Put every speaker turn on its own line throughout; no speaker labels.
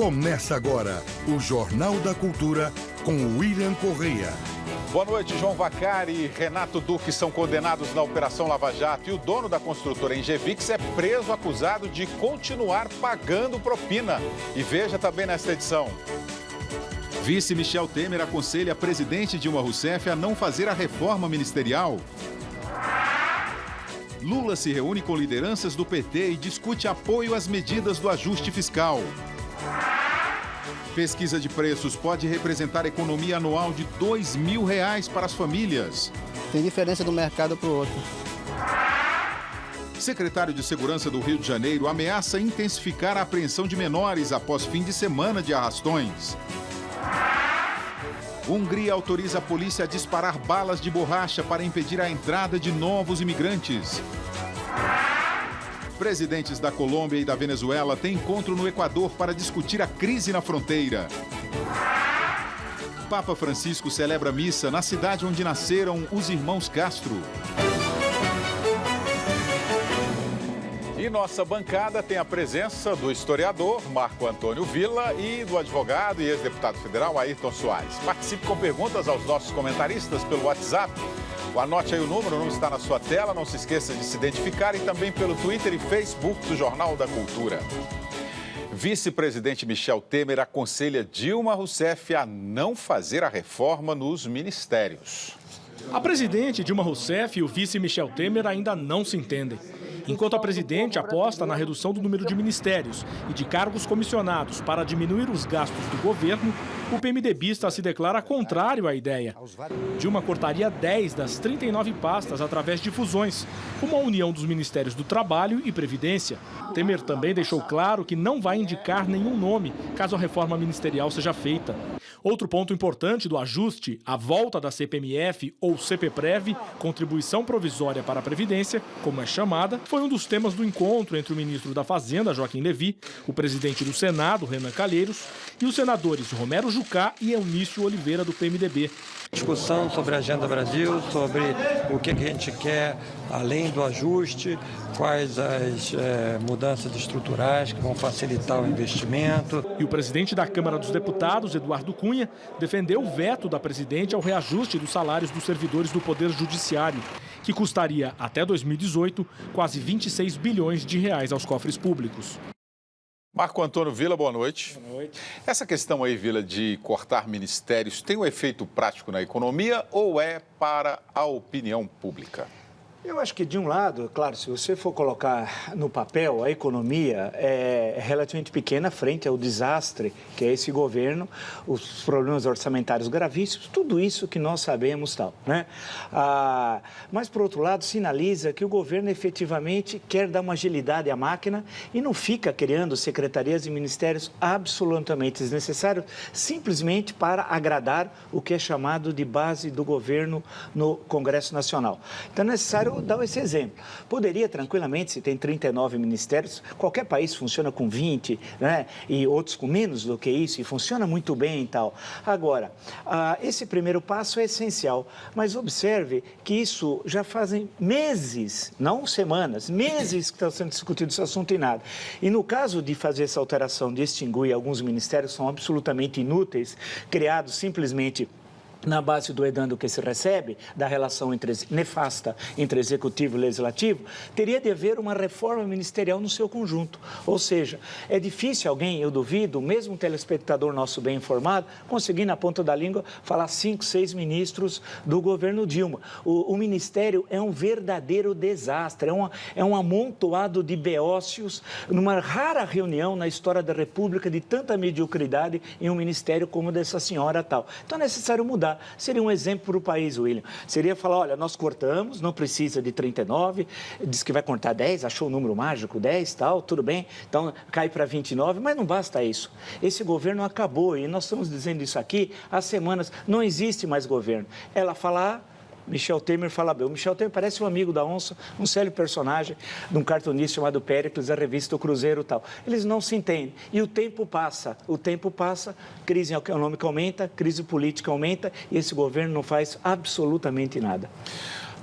Começa agora o Jornal da Cultura com William Correia.
Boa noite, João Vacari e Renato Duque são condenados na Operação Lava Jato e o dono da construtora Engevix é preso acusado de continuar pagando propina. E veja também nesta edição.
Vice Michel Temer aconselha a presidente Dilma Rousseff a não fazer a reforma ministerial. Lula se reúne com lideranças do PT e discute apoio às medidas do ajuste fiscal. Pesquisa de preços pode representar economia anual de R$2.000 para as famílias.
Tem diferença de um mercado para o outro.
Secretário de Segurança do Rio de Janeiro ameaça intensificar a apreensão de menores após fim de semana de arrastões. Hungria autoriza a polícia a disparar balas de borracha para impedir a entrada de novos imigrantes. Presidentes da Colômbia e da Venezuela têm encontro no Equador para discutir a crise na fronteira. Papa Francisco celebra missa na cidade onde nasceram os irmãos Castro.
E nossa bancada tem a presença do historiador Marco Antônio Villa e do advogado e ex-deputado federal Ayrton Soares. Participe com perguntas aos nossos comentaristas pelo WhatsApp. Anote aí o número está na sua tela, não se esqueça de se identificar e também pelo Twitter e Facebook do Jornal da Cultura. Vice-presidente Michel Temer aconselha Dilma Rousseff a não fazer a reforma nos ministérios.
A presidente Dilma Rousseff e o vice Michel Temer ainda não se entendem. Enquanto a presidente aposta na redução do número de ministérios e de cargos comissionados para diminuir os gastos do governo, o PMDBista se declara contrário à ideia. Dilma cortaria 10 das 39 pastas através de fusões, como a união dos Ministérios do Trabalho e Previdência. Temer também deixou claro que não vai indicar nenhum nome caso a reforma ministerial seja feita. Outro ponto importante do ajuste, a volta da CPMF ou CPPREV, Contribuição Provisória para a Previdência, como é chamada, foi um dos temas do encontro entre o ministro da Fazenda, Joaquim Levy, o presidente do Senado, Renan Calheiros, e os senadores Romero Jucá e Eunício Oliveira, do PMDB.
Discussão sobre a Agenda Brasil, sobre o que a gente quer além do ajuste, quais as mudanças estruturais que vão facilitar o investimento.
E o presidente da Câmara dos Deputados, Eduardo Cunha, defendeu o veto da presidente ao reajuste dos salários dos servidores do Poder Judiciário, que custaria, até 2018, quase 26 bilhões de reais aos cofres públicos.
Marco Antônio Villa, boa noite.
Boa noite.
Essa questão aí, Villa, de cortar ministérios, tem um efeito prático na economia ou é para a opinião pública?
Eu acho que, de um lado, claro, se você for colocar no papel, a economia é relativamente pequena frente ao desastre que é esse governo, os problemas orçamentários gravíssimos, tudo isso que nós sabemos tal, né? Mas, por outro lado, sinaliza que o governo efetivamente quer dar uma agilidade à máquina e não fica criando secretarias e ministérios absolutamente desnecessários, simplesmente para agradar o que é chamado de base do governo no Congresso Nacional. Então, é necessário dar esse exemplo. Poderia tranquilamente, se tem 39 ministérios, qualquer país funciona com 20, né? E outros com menos do que isso, e funciona muito bem e tal. Agora, esse primeiro passo é essencial, mas observe que isso já fazem meses, não semanas, meses que está sendo discutido esse assunto e nada. E no caso de fazer essa alteração, de extinguir alguns ministérios, são absolutamente inúteis, criados simplesmente na base do edando que se recebe, da relação nefasta entre executivo e legislativo, teria de haver uma reforma ministerial no seu conjunto. Ou seja, é difícil alguém, eu duvido, mesmo um telespectador nosso bem informado, conseguir na ponta da língua falar 5, 6 ministros do governo Dilma. O ministério é um verdadeiro desastre, é um amontoado de beócios, numa rara reunião na história da República de tanta mediocridade em um ministério como o dessa senhora tal. Então é necessário mudar. Seria um exemplo para o país, William. Seria falar, olha, nós cortamos, não precisa de 39, diz que vai cortar 10, achou o número mágico, 10, tal, tudo bem, então cai para 29, mas não basta isso. Esse governo acabou e nós estamos dizendo isso aqui há semanas, não existe mais governo. Ela fala Michel Temer fala bem. O Michel Temer parece um amigo da onça, um sério personagem de um cartunista chamado Péricles, da revista O Cruzeiro e tal. Eles não se entendem. E o tempo passa, crise econômica aumenta, crise política aumenta e esse governo não faz absolutamente nada.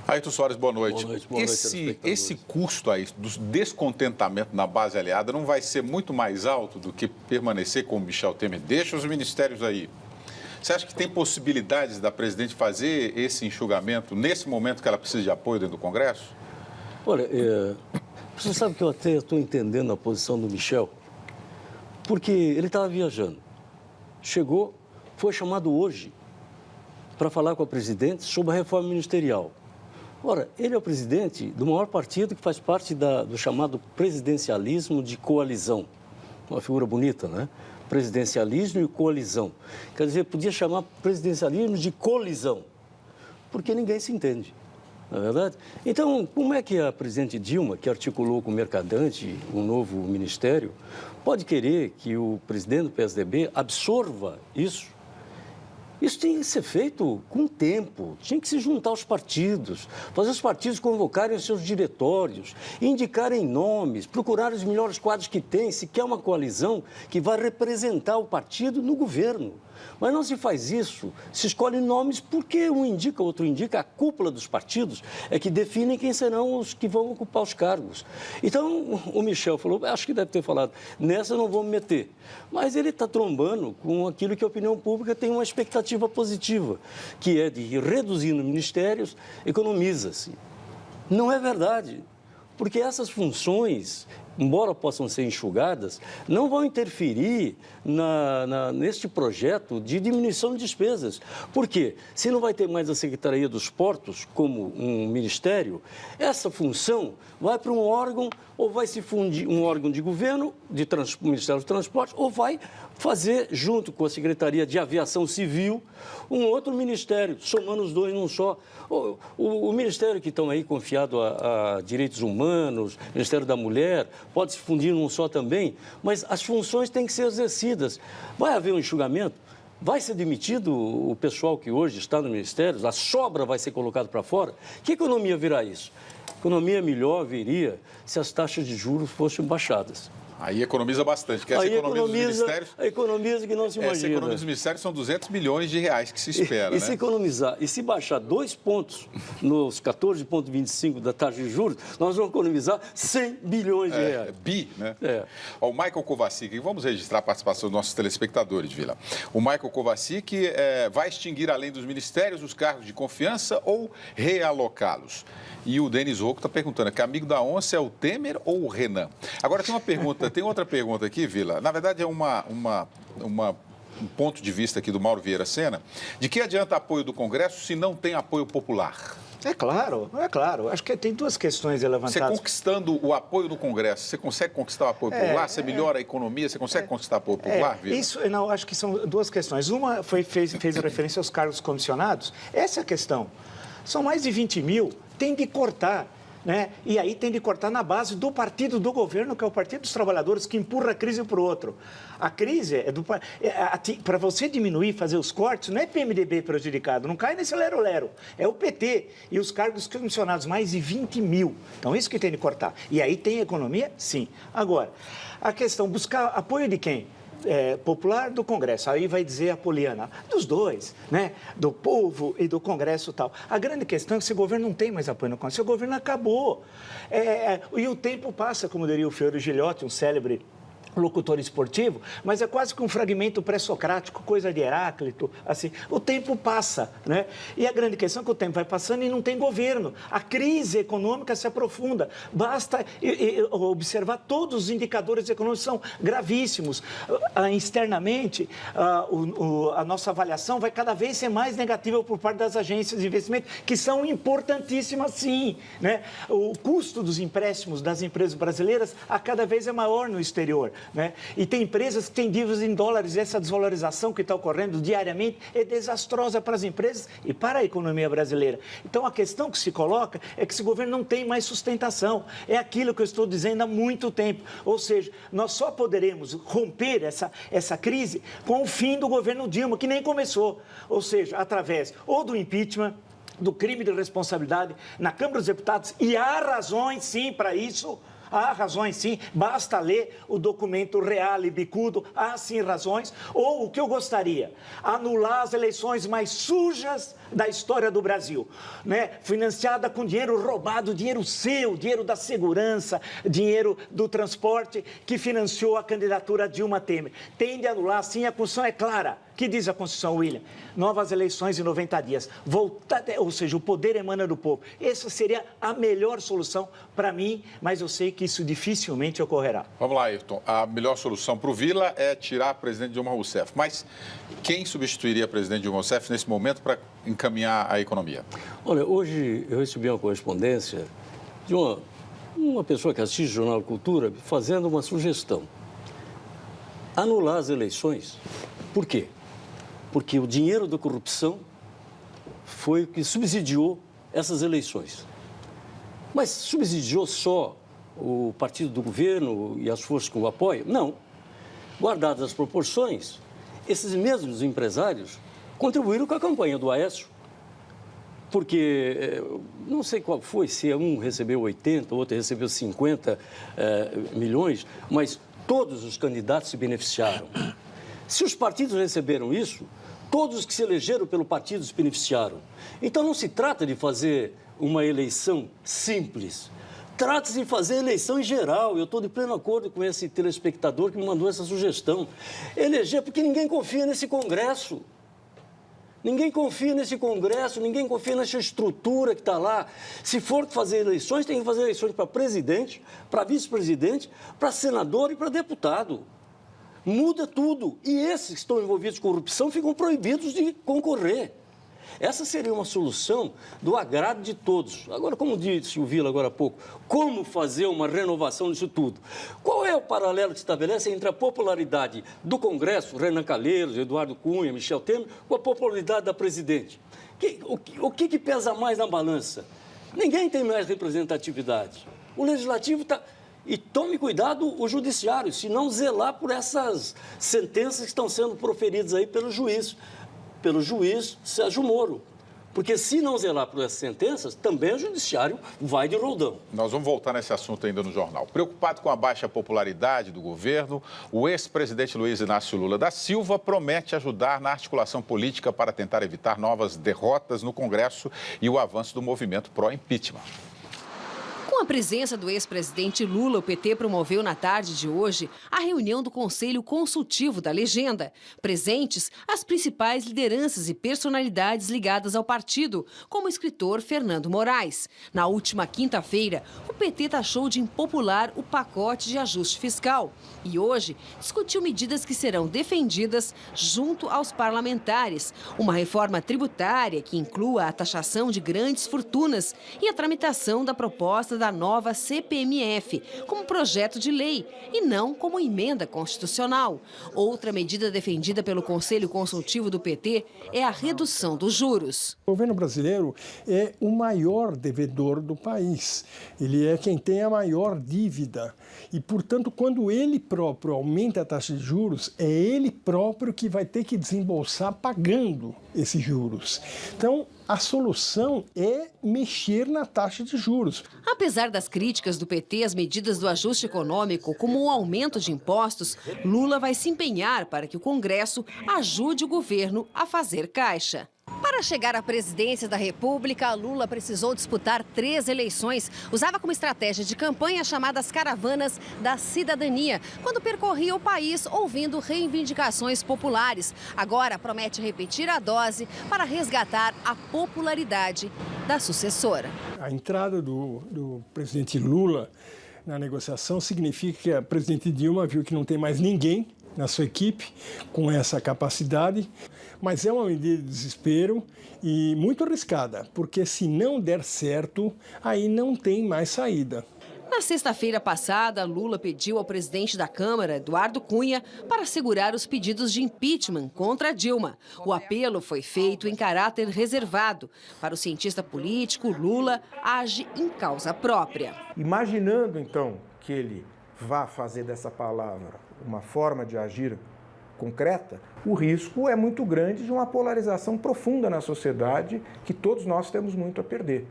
Ayrton Soares, boa noite.
Boa noite,
Esse custo aí do descontentamento na base aliada não vai ser muito mais alto do que permanecer com o Michel Temer? Deixa os ministérios aí. Você acha que tem possibilidades da presidente fazer esse enxugamento nesse momento que ela precisa de apoio dentro do Congresso?
Olha, você sabe que eu até estou entendendo a posição do Michel, porque ele estava viajando. Chegou, foi chamado hoje para falar com a presidente sobre a reforma ministerial. Ora, ele é o presidente do maior partido que faz parte do chamado presidencialismo de coalizão. Uma figura bonita, né? Presidencialismo e coalizão. Quer dizer, podia chamar presidencialismo de colisão, porque ninguém se entende, não é verdade? Então, como é que a presidente Dilma, que articulou com o Mercadante um novo ministério, pode querer que o presidente do PSDB absorva isso? Isso tem que ser feito com tempo, tinha que se juntar aos partidos, fazer os partidos convocarem os seus diretórios, indicarem nomes, procurar os melhores quadros que tem, se quer uma coalizão que vai representar o partido no governo. Mas não se faz isso, se escolhe nomes porque um indica, outro indica, a cúpula dos partidos é que definem quem serão os que vão ocupar os cargos. Então, o Michel falou, acho que deve ter falado, nessa eu não vou me meter. Mas ele está trombando com aquilo que a opinião pública tem uma expectativa positiva, que é de reduzir nos ministérios, economiza-se. Não é verdade, porque essas funções, embora possam ser enxugadas, não vão interferir neste projeto de diminuição de despesas. Por quê? Se não vai ter mais a Secretaria dos Portos como um ministério, essa função vai para um órgão, ou vai se fundir um órgão de governo, Ministério dos Transportes, ou vai fazer, junto com a Secretaria de Aviação Civil, um outro ministério, somando os dois num só. O ministério que estão aí confiado a direitos humanos, Ministério da Mulher, pode se fundir num só também, mas as funções têm que ser exercidas. Vai haver um enxugamento? Vai ser demitido o pessoal que hoje está no Ministério? A sobra vai ser colocada para fora? Que economia virá isso? Economia melhor viria se as taxas de juros fossem baixadas.
Aí economiza bastante, porque essa economia dos ministérios...
Economiza que não se imagina.
Essa economia dos ministérios são 200 milhões de reais que se espera,
e se economizar, e se baixar 2 pontos nos 14,25 da taxa de juros, nós vamos economizar 100 bilhões de reais.
Né?
Ó,
o Michael Kovacic, vamos registrar a participação dos nossos telespectadores, Vila. O Michael Kovacic vai extinguir, além dos ministérios, os cargos de confiança ou realocá-los? E o Denis Rocco está perguntando, que amigo da onça é o Temer ou o Renan? Agora tem outra pergunta aqui, Vila. Na verdade, é um ponto de vista aqui do Mauro Vieira Sena. De que adianta apoio do Congresso se não tem apoio popular?
É claro. Acho que tem duas questões levantadas.
Você conquistando o apoio do Congresso, você consegue conquistar o apoio popular? Você melhora a economia? Você consegue conquistar o apoio popular, Vila?
Não, acho que são duas questões. Uma fez referência aos cargos comissionados. Essa é a questão. São mais de 20 mil, tem de cortar. Né? E aí tem de cortar na base do partido do governo, que é o Partido dos Trabalhadores, que empurra a crise para o outro. A crise é para você diminuir, fazer os cortes, não é PMDB prejudicado, não cai nesse lero-lero. É o PT e os cargos comissionados, mais de 20 mil. Então, isso que tem de cortar. E aí tem economia? Sim. Agora, a questão, buscar apoio de quem? Popular do Congresso, aí vai dizer a Poliana, dos dois, né? Do povo e do Congresso e tal. A grande questão é que esse governo não tem mais apoio no Congresso, esse governo acabou. E o tempo passa, como diria o Fiore Gilhote, um célebre locutor esportivo, mas é quase que um fragmento pré-socrático, coisa de Heráclito, assim. O tempo passa, né? E a grande questão é que o tempo vai passando e não tem governo. A crise econômica se aprofunda. Basta observar todos os indicadores econômicos são gravíssimos. Externamente, a nossa avaliação vai cada vez ser mais negativa por parte das agências de investimento, que são importantíssimas, sim, né? O custo dos empréstimos das empresas brasileiras a cada vez é maior no exterior. Né? E tem empresas que têm dívidas em dólares, e essa desvalorização que está ocorrendo diariamente é desastrosa para as empresas e para a economia brasileira. Então, a questão que se coloca é que esse governo não tem mais sustentação. É aquilo que eu estou dizendo há muito tempo. Ou seja, nós só poderemos romper essa crise com o fim do governo Dilma, que nem começou. Ou seja, através ou do impeachment, do crime de responsabilidade na Câmara dos Deputados, e há razões, sim, para isso. Há razões, sim, basta ler o documento real e bicudo, há sim razões. Ou o que eu gostaria, anular as eleições mais sujas da história do Brasil, né? Financiada com dinheiro roubado, dinheiro seu, dinheiro da segurança, dinheiro do transporte, que financiou a candidatura Dilma Temer. Tem de anular, sim, a Constituição é clara. O que diz a Constituição, William? Novas eleições em 90 dias. Ou seja, o poder emana do povo. Essa seria a melhor solução para mim, mas eu sei que isso dificilmente ocorrerá.
Vamos lá, Ayrton. A melhor solução para o Vila é tirar a presidente Dilma Rousseff. Mas quem substituiria a presidente Dilma Rousseff nesse momento para encaminhar a economia?
Olha, hoje eu recebi uma correspondência de uma pessoa que assiste o Jornal Cultura fazendo uma sugestão. Anular as eleições. Por quê? Porque o dinheiro da corrupção foi o que subsidiou essas eleições. Mas subsidiou só o partido do governo e as forças que o apoiam? Não. Guardadas as proporções, esses mesmos empresários contribuíram com a campanha do Aécio. Porque, não sei qual foi, se um recebeu 80, o outro recebeu 50 milhões, mas todos os candidatos se beneficiaram. Se os partidos receberam isso, todos os que se elegeram pelo partido se beneficiaram. Então, não se trata de fazer uma eleição simples. Trata-se de fazer eleição em geral. Eu estou de pleno acordo com esse telespectador que me mandou essa sugestão. Eleger, porque ninguém confia nesse Congresso. Ninguém confia nesse Congresso, ninguém confia nessa estrutura que está lá. Se for fazer eleições, tem que fazer eleições para presidente, para vice-presidente, para senador e para deputado. Muda tudo. E esses que estão envolvidos com corrupção ficam proibidos de concorrer. Essa seria uma solução do agrado de todos. Agora, como disse o Vila agora há pouco, como fazer uma renovação disso tudo? Qual é o paralelo que se estabelece entre a popularidade do Congresso, Renan Calheiros, Eduardo Cunha, Michel Temer, com a popularidade da presidente? O que pesa mais na balança? Ninguém tem mais representatividade. O Legislativo está... E tome cuidado o judiciário, se não zelar por essas sentenças que estão sendo proferidas aí pelo juiz Sérgio Moro. Porque se não zelar por essas sentenças, também o judiciário vai de roldão.
Nós vamos voltar nesse assunto ainda no jornal. Preocupado com a baixa popularidade do governo, o ex-presidente Luiz Inácio Lula da Silva promete ajudar na articulação política para tentar evitar novas derrotas no Congresso e o avanço do movimento pró-impeachment.
Com a presença do ex-presidente Lula, o PT promoveu na tarde de hoje a reunião do Conselho Consultivo da Legenda. Presentes as principais lideranças e personalidades ligadas ao partido, como o escritor Fernando Moraes. Na última quinta-feira, o PT taxou de impopular o pacote de ajuste fiscal e hoje discutiu medidas que serão defendidas junto aos parlamentares. Uma reforma tributária que inclua a taxação de grandes fortunas e a tramitação da proposta da nova CPMF como projeto de lei e não como emenda constitucional. Outra medida defendida pelo Conselho Consultivo do PT é a redução dos juros.
O governo brasileiro é o maior devedor do país. Ele é quem tem a maior dívida. E, portanto, quando ele próprio aumenta a taxa de juros, é ele próprio que vai ter que desembolsar pagando esses juros. Então, a solução é mexer na taxa de juros.
Apesar das críticas do PT às medidas do ajuste econômico, como o aumento de impostos, Lula vai se empenhar para que o Congresso ajude o governo a fazer caixa. Para chegar à presidência da República, Lula precisou disputar 3 eleições. Usava como estratégia de campanha chamadas caravanas da cidadania, quando percorria o país ouvindo reivindicações populares. Agora promete repetir a dose para resgatar a popularidade da sucessora.
A entrada do presidente Lula na negociação significa que a presidente Dilma viu que não tem mais ninguém na sua equipe com essa capacidade, mas é uma medida de desespero e muito arriscada, porque se não der certo, aí não tem mais saída.
Na sexta-feira passada, Lula pediu ao presidente da Câmara, Eduardo Cunha, para segurar os pedidos de impeachment contra Dilma. O apelo foi feito em caráter reservado. Para o cientista político, Lula age em causa própria.
Imaginando, então, que ele vá fazer dessa palavra uma forma de agir concreta, o risco é muito grande de uma polarização profunda na sociedade que todos nós temos muito a perder.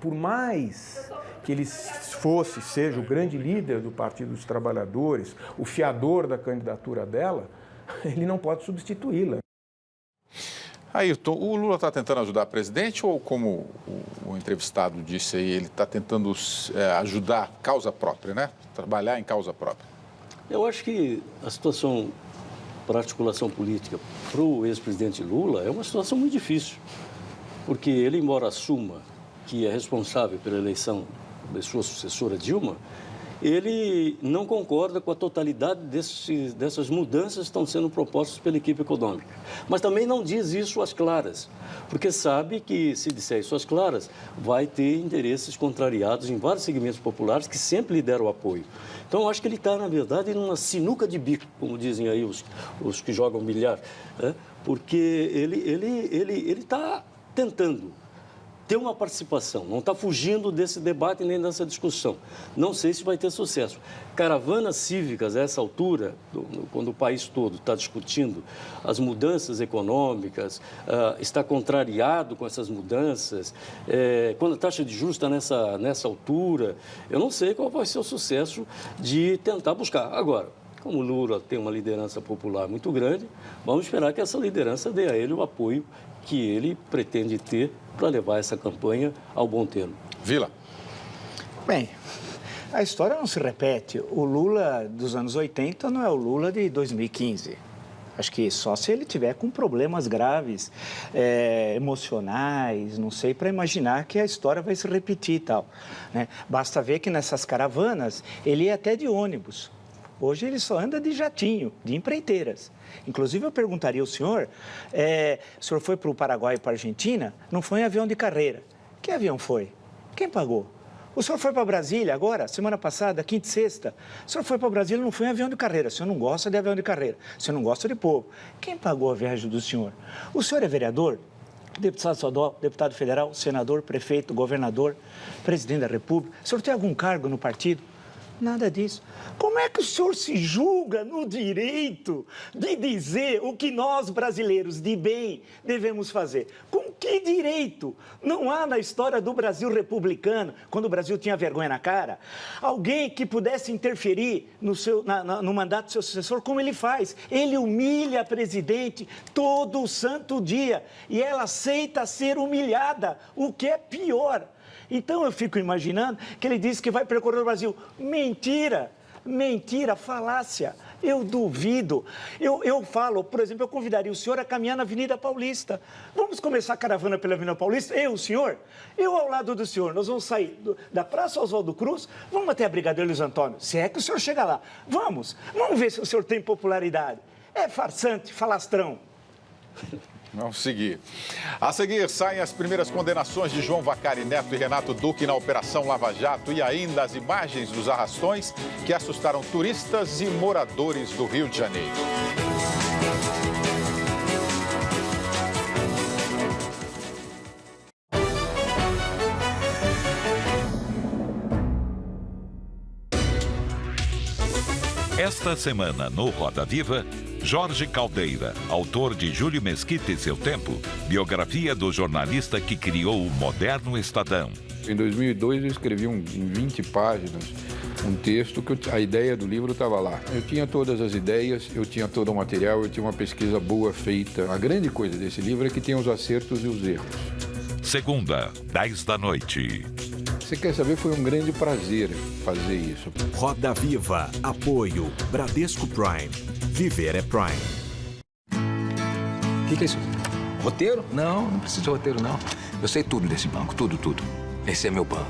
Por mais que ele seja o grande líder do Partido dos Trabalhadores, o fiador da candidatura dela, ele não pode substituí-la.
Ayrton, o Lula está tentando ajudar o presidente ou, como o entrevistado disse aí, ele está tentando ajudar causa própria, né? Trabalhar em causa própria?
Eu acho que a situação para a articulação política para o ex-presidente Lula é uma situação muito difícil, porque ele, embora assuma que é responsável pela eleição da sua sucessora Dilma, ele não concorda com a totalidade dessas mudanças que estão sendo propostas pela equipe econômica. Mas também não diz isso às claras, porque sabe que, se disser isso às claras, vai ter interesses contrariados em vários segmentos populares que sempre lhe deram apoio. Então, eu acho que ele está, na verdade, numa sinuca de bico, como dizem aí os que jogam bilhar, né? Porque ele está tentando ter uma participação, não está fugindo desse debate nem dessa discussão. Não sei se vai ter sucesso. Caravanas cívicas, a essa altura, quando o país todo está discutindo as mudanças econômicas, está contrariado com essas mudanças, quando a taxa de juros está nessa altura, eu não sei qual vai ser o sucesso de tentar buscar. Agora, como o Lula tem uma liderança popular muito grande, vamos esperar que essa liderança dê a ele o apoio que ele pretende ter para levar essa campanha ao bom termo.
Vila.
Bem, a história não se repete. O Lula dos anos 80 não é o Lula de 2015. Acho que só se ele tiver com problemas graves, emocionais, não sei, para imaginar que a história vai se repetir e tal, né? Basta ver que nessas caravanas ele ia até de ônibus. Hoje ele só anda de jatinho, de empreiteiras. Inclusive, eu perguntaria ao senhor, o senhor foi para o Paraguai e para a Argentina, não foi em avião de carreira. Que avião foi? Quem pagou? O senhor foi para Brasília agora, semana passada, quinta e sexta. O senhor foi para Brasília, não foi em avião de carreira. O senhor não gosta de avião de carreira. O senhor não gosta de povo. Quem pagou a viagem do senhor? O senhor é vereador? Deputado estadual, deputado federal, senador, prefeito, governador, presidente da República. O senhor tem algum cargo no partido? Nada disso. Como é que o senhor se julga no direito de dizer o que nós, brasileiros de bem, devemos fazer? Com que direito? Não há na história do Brasil republicano, quando o Brasil tinha vergonha na cara, alguém que pudesse interferir no mandato do seu sucessor, como ele faz. Ele humilha a presidente todo santo dia e ela aceita ser humilhada, o que é pior. Então, eu fico imaginando que ele disse que vai percorrer o Brasil. Mentira, mentira, falácia. Eu duvido. Eu falo, por exemplo, eu convidaria o senhor a caminhar na Avenida Paulista. Vamos começar a caravana pela Avenida Paulista? Eu, o senhor? Eu ao lado do senhor. Nós vamos sair da Praça Oswaldo Cruz, vamos até a Brigadeiro Luiz Antônio. Se é que o senhor chega lá. Vamos ver se o senhor tem popularidade. É farsante, falastrão.
Vamos seguir. A seguir, saem as primeiras condenações de João Vacari Neto e Renato Duque na Operação Lava Jato e ainda as imagens dos arrastões que assustaram turistas e moradores do Rio de Janeiro.
Esta semana, no Roda Viva, Jorge Caldeira, autor de Júlio Mesquita e Seu Tempo, biografia do jornalista que criou o moderno Estadão.
Em 2002, eu escrevi em 20 páginas um texto que a ideia do livro estava lá. Eu tinha todas as ideias, eu tinha todo o material, eu tinha uma pesquisa boa feita. A grande coisa desse livro é que tem os acertos e os erros.
Segunda, 10 da noite.
Você quer saber, foi um grande prazer fazer isso.
Roda Viva, apoio, Bradesco Prime. Viver é Prime.
O que é isso? Roteiro? Não precisa de roteiro, não. Eu sei tudo desse banco, tudo. Esse é meu banco.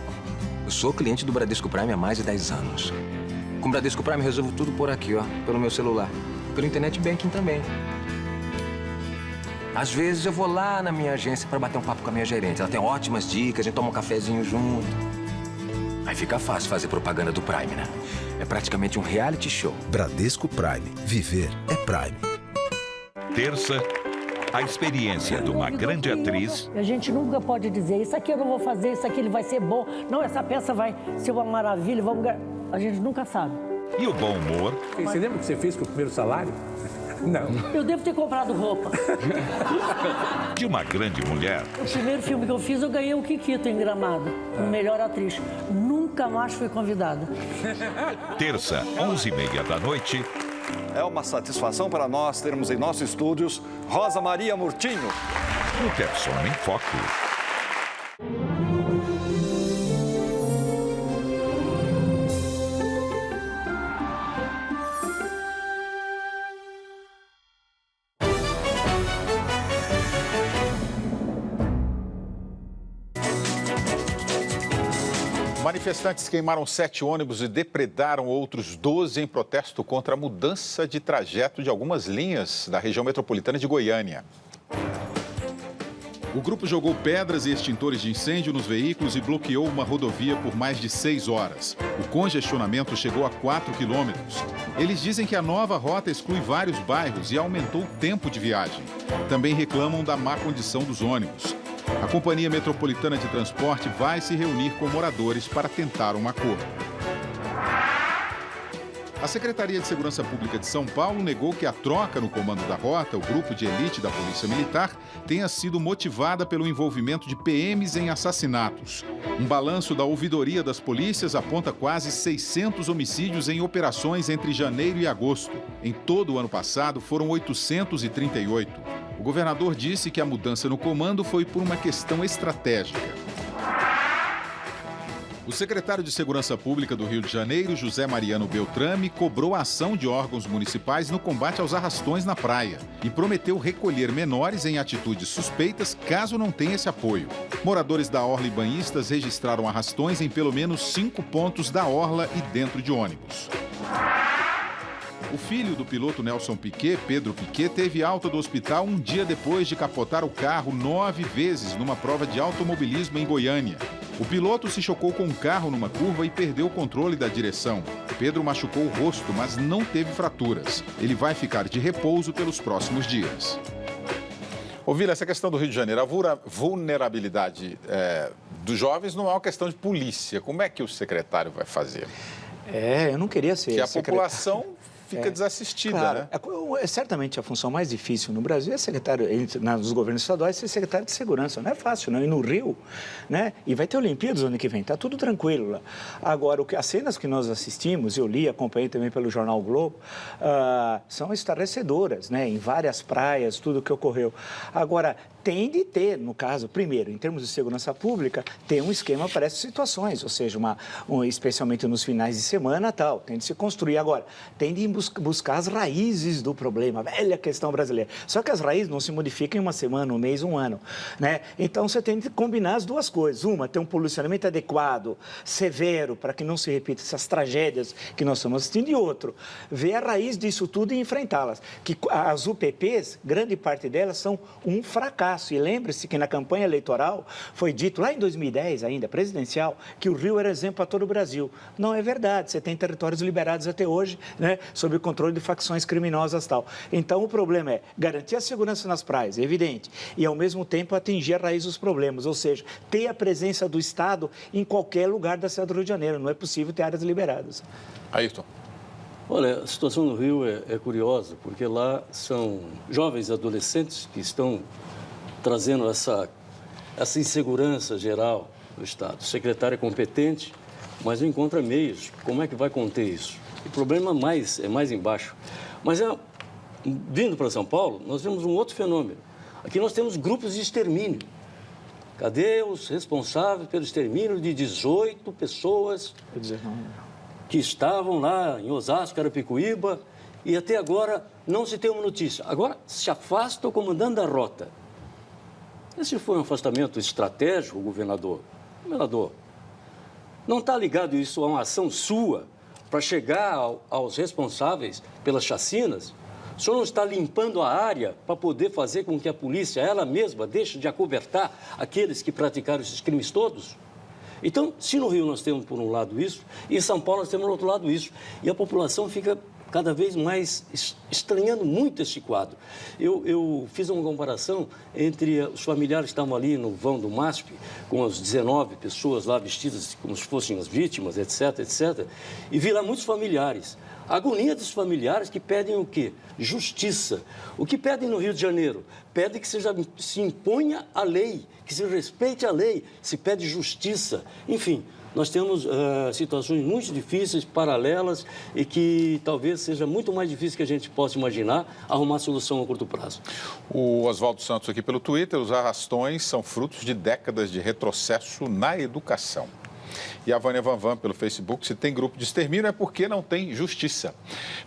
Eu sou cliente do Bradesco Prime há mais de 10 anos. Com o Bradesco Prime eu resolvo tudo por aqui, ó, pelo meu celular. Pelo internet banking também. Às vezes eu vou lá na minha agência para bater um papo com a minha gerente. Ela tem ótimas dicas, a gente toma um cafezinho junto. Aí fica fácil fazer propaganda do Prime, né? É praticamente um reality show.
Bradesco Prime. Viver é Prime.
Terça, a experiência de uma grande atriz.
A gente nunca pode dizer, isso aqui eu não vou fazer, isso aqui ele vai ser bom. Não, essa peça vai ser uma maravilha, vamos ganhar. A gente nunca sabe.
E o bom humor.
Você lembra o que você fez com o primeiro salário? Não.
Eu devo ter comprado roupa.
De uma grande mulher.
O primeiro filme que eu fiz, eu ganhei o Kikito em Gramado, melhor atriz. Nunca mais fui convidada.
Terça, 11h30 da noite.
É uma satisfação para nós termos em nossos estúdios Rosa Maria Murtinho.
no Persona em Foco.
Manifestantes queimaram 7 ônibus e depredaram outros 12 em protesto contra a mudança de trajeto de algumas linhas da região metropolitana de Goiânia.
O grupo jogou pedras e extintores de incêndio nos veículos e bloqueou uma rodovia por mais de 6 horas. O congestionamento chegou a 4 quilômetros. Eles dizem que a nova rota exclui vários bairros e aumentou o tempo de viagem. Também reclamam da má condição dos ônibus. A Companhia Metropolitana de Transporte vai se reunir com moradores para tentar um acordo. A Secretaria de Segurança Pública de São Paulo negou que a troca no comando da rota, o grupo de elite da Polícia Militar, tenha sido motivada pelo envolvimento de PMs em assassinatos. Um balanço da ouvidoria das polícias aponta quase 600 homicídios em operações entre janeiro e agosto. Em todo o ano passado, foram 838. O governador disse que a mudança no comando foi por uma questão estratégica. O secretário de Segurança Pública do Rio de Janeiro, José Mariano Beltrame, cobrou a ação de órgãos municipais no combate aos arrastões na praia e prometeu recolher menores em atitudes suspeitas caso não tenha esse apoio. Moradores da orla e banhistas registraram arrastões em pelo menos 5 pontos da orla e dentro de ônibus. O filho do piloto Nelson Piquet, Pedro Piquet, teve alta do hospital um dia depois de capotar o carro 9 vezes numa prova de automobilismo em Goiânia. O piloto se chocou com um carro numa curva e perdeu o controle da direção. Pedro machucou o rosto, mas não teve fraturas. Ele vai ficar de repouso pelos próximos dias.
Ô Vila, essa questão do Rio de Janeiro, a vulnerabilidade dos jovens não é uma questão de polícia. Como é que o secretário vai fazer?
Eu não queria ser
que a população fica desassistida,
claro,
né?
Certamente a função mais difícil no Brasil é secretário, nos governos estaduais, ser secretário de segurança. Não é fácil, não. E no Rio, né? E vai ter Olimpíadas ano que vem, tá tudo tranquilo lá. Agora, as cenas que nós assistimos, eu li, acompanhei também pelo Jornal Globo, são estarrecedoras, né? Em várias praias, tudo que ocorreu. Agora, tem de ter, no caso, primeiro, em termos de segurança pública, tem um esquema para essas situações, ou seja, especialmente nos finais de semana, tal, tem de se construir. Agora, tem de buscar as raízes do problema, a velha questão brasileira. Só que as raízes não se modificam em uma semana, um mês, um ano, né? Então, você tem de combinar as duas coisas. Uma, ter um policiamento adequado, severo, para que não se repita essas tragédias que nós estamos assistindo. E outro, ver a raiz disso tudo e enfrentá-las. Que as UPPs, grande parte delas, são um fracasso. E lembre-se que na campanha eleitoral foi dito, lá em 2010 ainda, presidencial, que o Rio era exemplo para todo o Brasil. Não é verdade, você tem territórios liberados até hoje, né, sob o controle de facções criminosas e tal. Então, o problema é garantir a segurança nas praias, é evidente, e ao mesmo tempo atingir a raiz dos problemas, ou seja, ter a presença do Estado em qualquer lugar da cidade do Rio de Janeiro. Não é possível ter áreas liberadas.
Ayrton.
Olha, a situação no Rio é curiosa, porque lá são jovens adolescentes que estão trazendo essa insegurança geral do Estado. O secretário é competente, mas não encontra meios. Como é que vai conter isso? O problema é mais embaixo. Mas, vindo para São Paulo, nós vemos um outro fenômeno. Aqui nós temos grupos de extermínio. Cadê os responsáveis pelo extermínio de 18 pessoas que estavam lá em Osasco, Carapicuíba, e até agora não se tem uma notícia. Agora se afasta o comandante da rota. Esse foi um afastamento estratégico, governador. Governador, não está ligado isso a uma ação sua para chegar aos responsáveis pelas chacinas? O senhor não está limpando a área para poder fazer com que a polícia, ela mesma, deixe de acobertar aqueles que praticaram esses crimes todos? Então, se no Rio nós temos, por um lado, isso, e em São Paulo nós temos, do outro lado, isso. E a população fica cada vez mais estranhando muito esse quadro. Eu fiz uma comparação entre os familiares que estavam ali no vão do MASP, com as 19 pessoas lá vestidas como se fossem as vítimas, etc., etc., e vi lá muitos familiares. A agonia dos familiares que pedem o quê? Justiça. O que pedem no Rio de Janeiro? Pedem que se imponha a lei, que se respeite a lei, se pede justiça. Enfim, Nós temos situações muito difíceis, paralelas, e que talvez seja muito mais difícil que a gente possa imaginar arrumar solução a curto prazo.
O Oswaldo Santos aqui pelo Twitter, os arrastões são frutos de décadas de retrocesso na educação. E a Vânia Vanvan pelo Facebook, se tem grupo de extermínio é porque não tem justiça.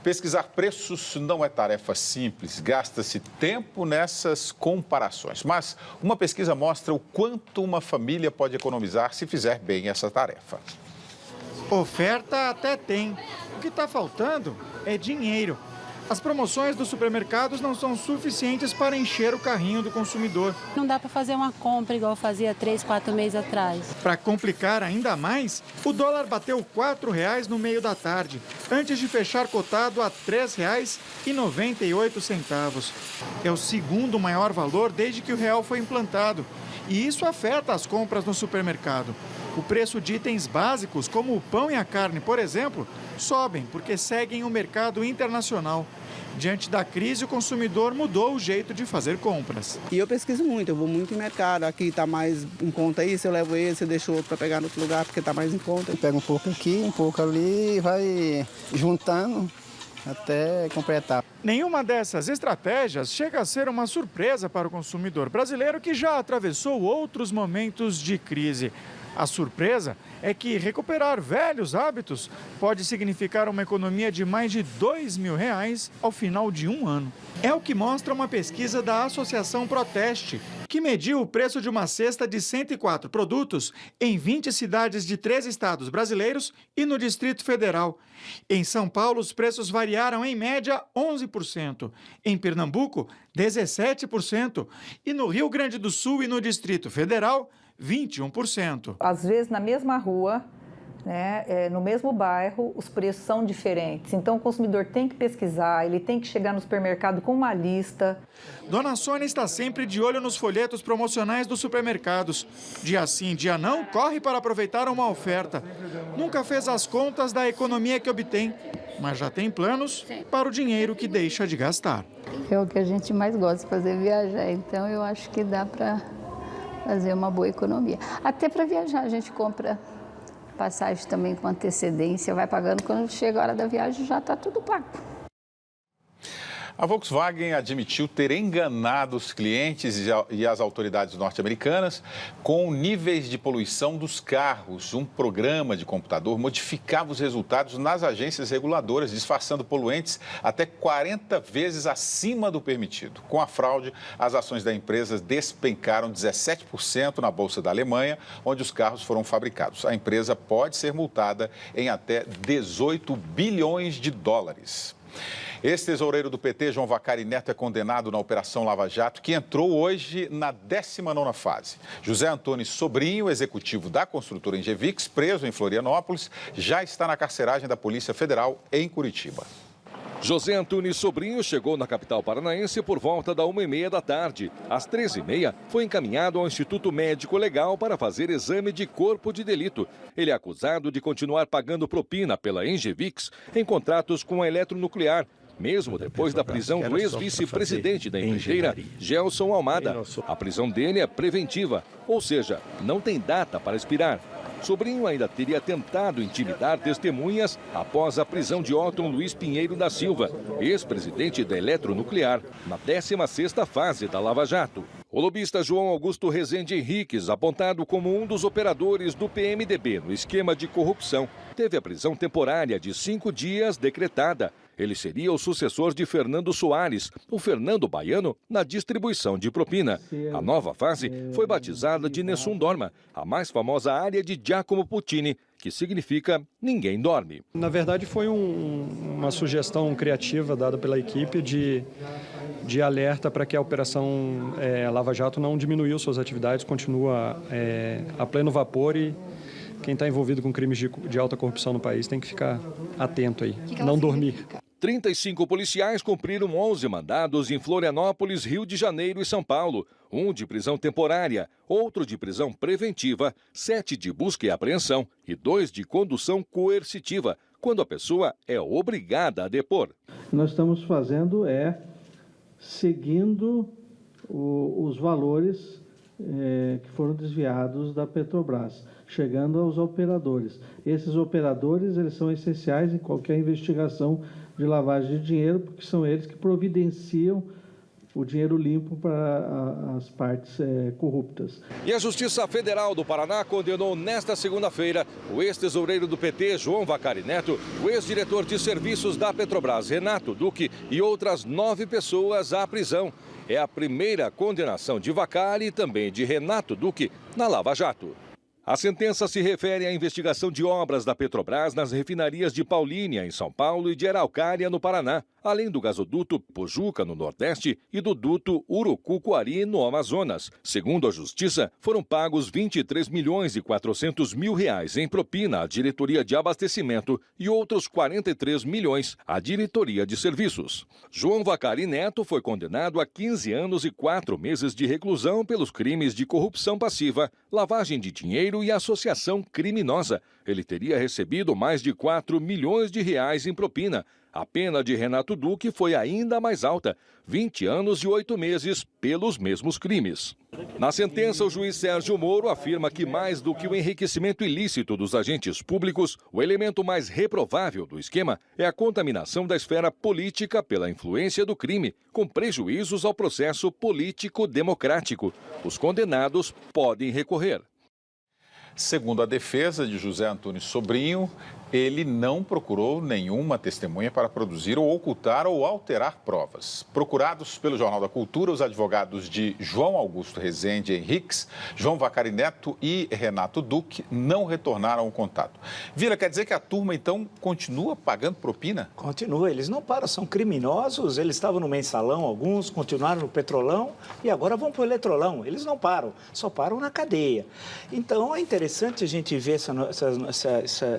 Pesquisar preços não é tarefa simples, gasta-se tempo nessas comparações. Mas uma pesquisa mostra o quanto uma família pode economizar se fizer bem essa tarefa.
Oferta até tem. O que está faltando é dinheiro. As promoções dos supermercados não são suficientes para encher o carrinho do consumidor.
Não dá para fazer uma compra igual fazia 3, 4 meses atrás.
Para complicar ainda mais, o dólar bateu R$ 4,00 no meio da tarde, antes de fechar cotado a R$ 3,98. É o segundo maior valor desde que o real foi implantado. E isso afeta as compras no supermercado. O preço de itens básicos, como o pão e a carne, por exemplo, sobem porque seguem o mercado internacional. Diante da crise, o consumidor mudou o jeito de fazer compras.
E eu pesquiso muito, eu vou muito em mercado. Aqui está mais em conta isso, eu levo esse, eu deixo outro para pegar no outro lugar porque está mais em conta. Eu pego um pouco aqui, um pouco ali e vai juntando até completar.
Nenhuma dessas estratégias chega a ser uma surpresa para o consumidor brasileiro que já atravessou outros momentos de crise. A surpresa é que recuperar velhos hábitos pode significar uma economia de mais de R$ 2.000 ao final de um ano. É o que mostra uma pesquisa da Associação Proteste, que mediu o preço de uma cesta de 104 produtos em 20 cidades de 3 estados brasileiros e no Distrito Federal. Em São Paulo, os preços variaram em média 11%, em Pernambuco, 17% e no Rio Grande do Sul e no Distrito Federal, 21%.
Às vezes, na mesma rua, no mesmo bairro, os preços são diferentes. Então, o consumidor tem que pesquisar, ele tem que chegar no supermercado com uma lista.
Dona Sônia está sempre de olho nos folhetos promocionais dos supermercados. Dia sim, dia não, corre para aproveitar uma oferta. Nunca fez as contas da economia que obtém, mas já tem planos para o dinheiro que deixa de gastar.
É o que a gente mais gosta de fazer, viajar. Então, eu acho que dá para fazer uma boa economia. Até para viajar, a gente compra passagem também com antecedência, vai pagando, quando chega a hora da viagem já está tudo pago.
A Volkswagen admitiu ter enganado os clientes e as autoridades norte-americanas com níveis de poluição dos carros. Um programa de computador modificava os resultados nas agências reguladoras, disfarçando poluentes até 40 vezes acima do permitido. Com a fraude, as ações da empresa despencaram 17% na Bolsa da Alemanha, onde os carros foram fabricados. A empresa pode ser multada em até 18 bilhões de dólares. Ex-tesoureiro do PT, João Vacari Neto, é condenado na Operação Lava Jato, que entrou hoje na 19ª fase. José Antônio Sobrinho, executivo da construtora Engevix, preso em Florianópolis, já está na carceragem da Polícia Federal em Curitiba.
José Antônio Sobrinho chegou na capital paranaense por volta da 1h30 da tarde. Às 13h30, foi encaminhado ao Instituto Médico Legal para fazer exame de corpo de delito. Ele é acusado de continuar pagando propina pela Engevix em contratos com a Eletronuclear, mesmo depois da prisão do ex-vice-presidente da empreiteira, Gelson Almada. A prisão dele é preventiva, ou seja, não tem data para expirar. Sobrinho ainda teria tentado intimidar testemunhas após a prisão de Otton Luiz Pinheiro da Silva, ex-presidente da Eletronuclear, na 16ª fase da Lava Jato. O lobista João Augusto Rezende Henriques, apontado como um dos operadores do PMDB no esquema de corrupção, teve a prisão temporária de 5 dias decretada. Ele seria o sucessor de Fernando Soares, o Fernando Baiano, na distribuição de propina. A nova fase foi batizada de Nessun Dorma, a mais famosa área de Giacomo Puccini, que significa ninguém dorme.
Na verdade, foi uma sugestão criativa dada pela equipe de alerta para que a Operação Lava Jato não diminuiu suas atividades, continua a pleno vapor e quem está envolvido com crimes de alta corrupção no país tem que ficar atento aí, não dormir.
35 policiais cumpriram 11 mandados em Florianópolis, Rio de Janeiro e São Paulo. Um de prisão temporária, outro de prisão preventiva, 7 de busca e apreensão e 2 de condução coercitiva, quando a pessoa é obrigada a depor.
Nós estamos fazendo seguindo os valores que foram desviados da Petrobras. chegando aos operadores. Esses operadores, eles são essenciais em qualquer investigação de lavagem de dinheiro, porque são eles que providenciam o dinheiro limpo para as partes corruptas.
E a Justiça Federal do Paraná condenou nesta segunda-feira o ex-tesoureiro do PT, João Vacari Neto, o ex-diretor de serviços da Petrobras, Renato Duque, e outras 9 pessoas à prisão. É a primeira condenação de Vacari e também de Renato Duque na Lava Jato. A sentença se refere à investigação de obras da Petrobras nas refinarias de Paulínia, em São Paulo, e de Araucária, no Paraná, além do gasoduto Pojuca, no Nordeste, e do duto Urucuquari, no Amazonas. Segundo a Justiça, foram pagos R$23.400.000 em propina à Diretoria de Abastecimento e outros 43 milhões à Diretoria de Serviços. João Vacari Neto foi condenado a 15 anos e 4 meses de reclusão pelos crimes de corrupção passiva, lavagem de dinheiro e associação criminosa. Ele teria recebido mais de R$4 milhões em propina. A pena de Renato Duque foi ainda mais alta, 20 anos e 8 meses pelos mesmos crimes. Na sentença, o juiz Sérgio Moro afirma que, mais do que o enriquecimento ilícito dos agentes públicos, o elemento mais reprovável do esquema é a contaminação da esfera política pela influência do crime, com prejuízos ao processo político-democrático. Os condenados podem recorrer.
Segundo a defesa de José Antônio Sobrinho, ele não procurou nenhuma testemunha para produzir ou ocultar ou alterar provas. Procurados pelo Jornal da Cultura, os advogados de João Augusto Rezende Henriques, João Vacari Neto e Renato Duque não retornaram ao contato. Vila, quer dizer que a turma, então, continua pagando propina?
Continua, eles não param, são criminosos, eles estavam no mensalão, alguns continuaram no petrolão e agora vão para o eletrolão. Eles não param, só param na cadeia. Então, é interessante a gente ver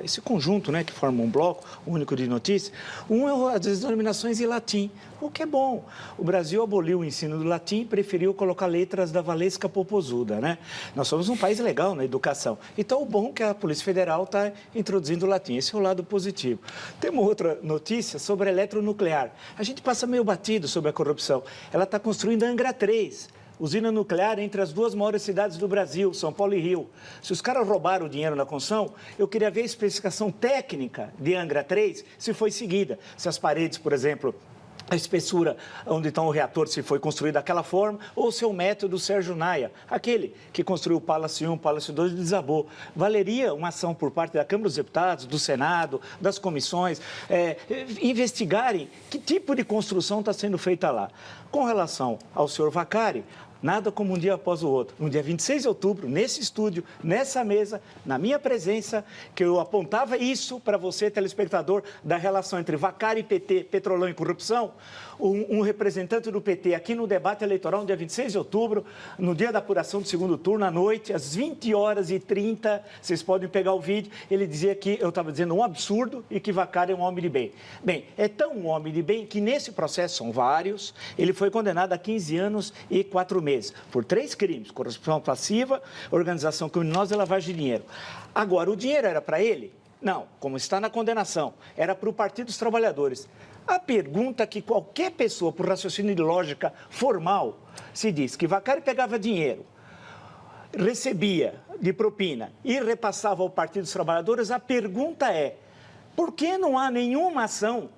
esse conjunto, né, que forma um bloco único de notícias. Um é as denominações em latim, o que é bom. O Brasil aboliu o ensino do latim e preferiu colocar letras da Valesca Popozuda, né? Nós somos um país legal na educação. Então, o bom é que a Polícia Federal está introduzindo o latim. Esse é o lado positivo. Tem uma outra notícia sobre a eletronuclear. A gente passa meio batido sobre a corrupção. Ela está construindo a Angra 3. Usina nuclear entre as 2 maiores cidades do Brasil, São Paulo e Rio. Se os caras roubaram o dinheiro na construção, eu queria ver a especificação técnica de Angra 3, se foi seguida. Se as paredes, por exemplo, a espessura onde está o reator, se foi construído daquela forma, ou se é o método Sérgio Naia, aquele que construiu o Palácio 1, o Palácio 2 e desabou. Valeria uma ação por parte da Câmara dos Deputados, do Senado, das comissões, investigarem que tipo de construção está sendo feita lá. Com relação ao senhor Vacari, nada como um dia após o outro. No dia 26 de outubro, nesse estúdio, nessa mesa, na minha presença, que eu apontava isso para você, telespectador, da relação entre Vacari, PT, Petrolão e corrupção, um representante do PT aqui no debate eleitoral, no dia 26 de outubro, no dia da apuração do segundo turno, à noite, às 20h30, vocês podem pegar o vídeo, ele dizia que eu estava dizendo um absurdo e que Vacari é um homem de bem. Bem, é tão um homem de bem que nesse processo, são vários, ele foi condenado a 15 anos e 4 meses, por 3 crimes, corrupção passiva, organização criminosa e lavagem de dinheiro. Agora, o dinheiro era para ele? Não, como está na condenação, era para o Partido dos Trabalhadores. A pergunta que qualquer pessoa, por raciocínio de lógica formal, se diz que Vacari pegava dinheiro, recebia de propina e repassava ao Partido dos Trabalhadores, a pergunta é, por que não há nenhuma ação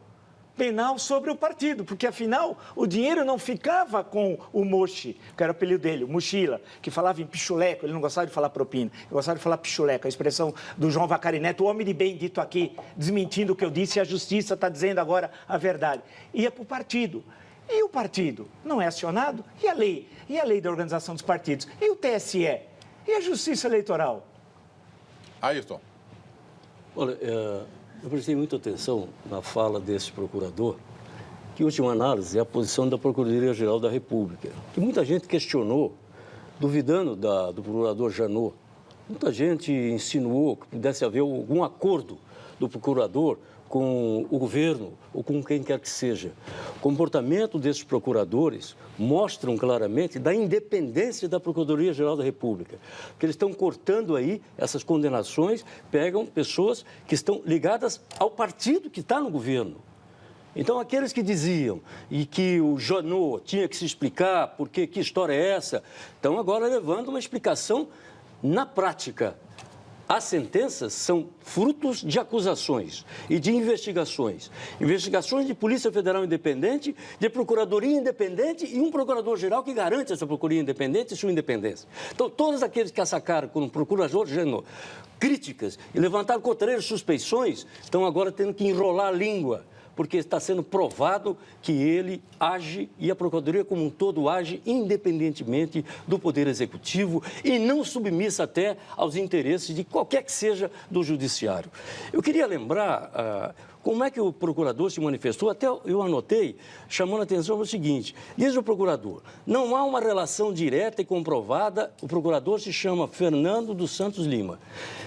penal sobre o partido? Porque, afinal, o dinheiro não ficava com o Mochi, que era o apelido dele, o Mochila, que falava em pichuleco, ele não gostava de falar propina, ele gostava de falar pichuleco, a expressão do João Vacari Neto, o homem de bem dito aqui, desmentindo o que eu disse, e a justiça está dizendo agora a verdade. Ia para o partido. E o partido não é acionado? E a lei? E a lei da organização dos partidos? E o TSE? E a justiça eleitoral?
Ayrton.
Olha, eu prestei muita atenção na fala desse procurador, que, em última análise, é a posição da Procuradoria-Geral da República, que muita gente questionou, duvidando do procurador Janot. Muita gente insinuou que pudesse haver algum acordo do procurador com o governo ou com quem quer que seja. O comportamento desses procuradores mostram claramente da independência da Procuradoria-Geral da República, que eles estão cortando aí essas condenações, pegam pessoas que estão ligadas ao partido que está no governo. Então, aqueles que diziam e que o Janot tinha que se explicar porque que história é essa, estão agora levando uma explicação na prática. As sentenças são frutos de acusações e de investigações. Investigações de Polícia Federal independente, de Procuradoria independente e um Procurador-Geral que garante essa Procuradoria independente e sua independência. Então, todos aqueles que assacaram com o Procurador-Geral críticas e levantaram contra-eles suspeições estão agora tendo que enrolar a língua, porque está sendo provado que ele age e a Procuradoria como um todo age independentemente do Poder Executivo e não submissa até aos interesses de qualquer que seja do Judiciário. Eu queria lembrar como é que o procurador se manifestou, até eu anotei, chamando a atenção para o seguinte, diz o procurador, não há uma relação direta e comprovada, o procurador se chama Fernando dos Santos Lima,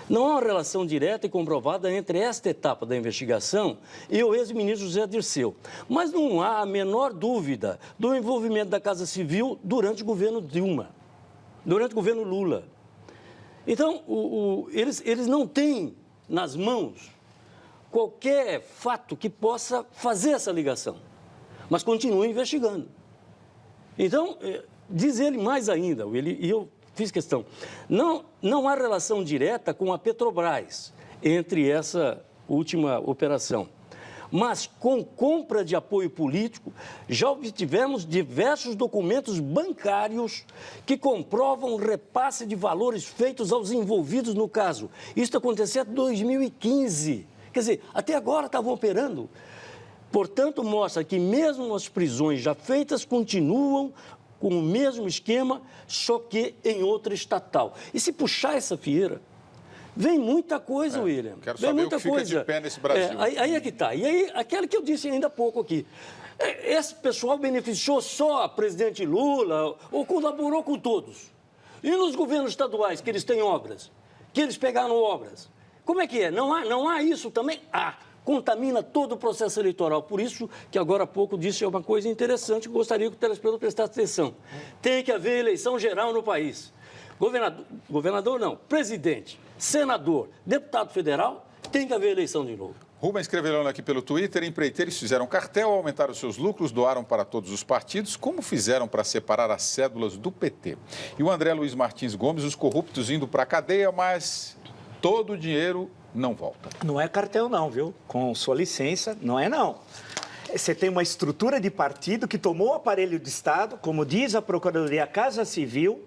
não há uma relação direta e comprovada entre esta etapa da investigação e o ex-ministro José Dirceu, mas não há a menor dúvida do envolvimento da Casa Civil durante o governo Dilma, durante o governo Lula. Então, eles não têm nas mãos qualquer fato que possa fazer essa ligação, mas continuam investigando. Então, diz ele mais ainda, e eu fiz questão, não há relação direta com a Petrobras entre essa última operação, mas com compra de apoio político, já obtivemos diversos documentos bancários que comprovam o repasse de valores feitos aos envolvidos no caso. Isso aconteceu em 2015. Quer dizer, até agora estavam operando. Portanto, mostra que mesmo as prisões já feitas continuam com o mesmo esquema, só que em outra estatal. E se puxar essa fieira, vem muita coisa, William.
Quero
vem
saber
muita
o que fica
coisa.
de pé nesse Brasil.
Aí é que está. E aí, aquela que eu disse ainda há pouco aqui. Esse pessoal beneficiou só a presidente Lula ou colaborou com todos? E nos governos estaduais, que eles têm obras? Que eles pegaram obras? Como é que é? Não há isso também? Contamina todo o processo eleitoral. Por isso que agora há pouco disse uma coisa interessante que gostaria que o telespectador prestasse atenção. Tem que haver eleição geral no país. Governador não, presidente, senador, deputado federal, tem que haver eleição de novo.
Rubens Crevelano aqui pelo Twitter, empreiteiros fizeram cartel, aumentaram seus lucros, doaram para todos os partidos. Como fizeram para separar as cédulas do PT? E o André Luiz Martins Gomes, os corruptos indo para a cadeia, mas todo o dinheiro não volta.
Não é cartel não, viu? Com sua licença, não é não. Você tem uma estrutura de partido que tomou o aparelho de Estado, como diz a Procuradoria, a Casa Civil,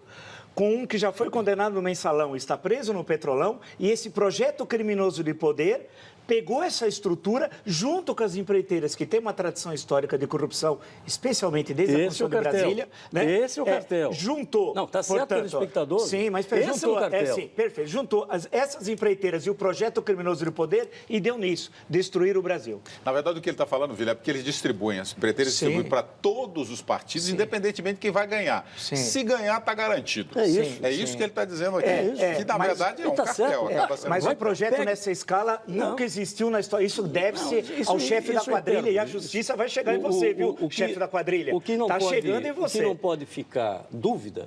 com um que já foi condenado no mensalão, está preso no Petrolão, e esse projeto criminoso de poder pegou essa estrutura junto com as empreiteiras, que têm uma tradição histórica de corrupção, especialmente desde a Constituição de Brasília. Né?
Esse é o cartel.
Juntou.
Não, está certo, telespectador.
Sim, mas
esse
juntou,
é o cartel.
sim, perfeito. Juntou essas empreiteiras e o projeto criminoso de poder e deu nisso, destruir o Brasil.
Na verdade, o que ele está falando, Vila, é porque eles distribuem, as empreiteiras distribuem para todos os partidos, independentemente de quem vai ganhar. Sim. Se ganhar, está garantido.
É isso.
É isso que ele está dizendo aqui. Que, na verdade, é um cartel.
Mas o projeto nessa escala nunca existiu na história. Isso deve-se ao chefe da quadrilha e a justiça vai chegar em você, viu, chefe da quadrilha.
O que não
pode, chegando em você.
O que não pode ficar dúvida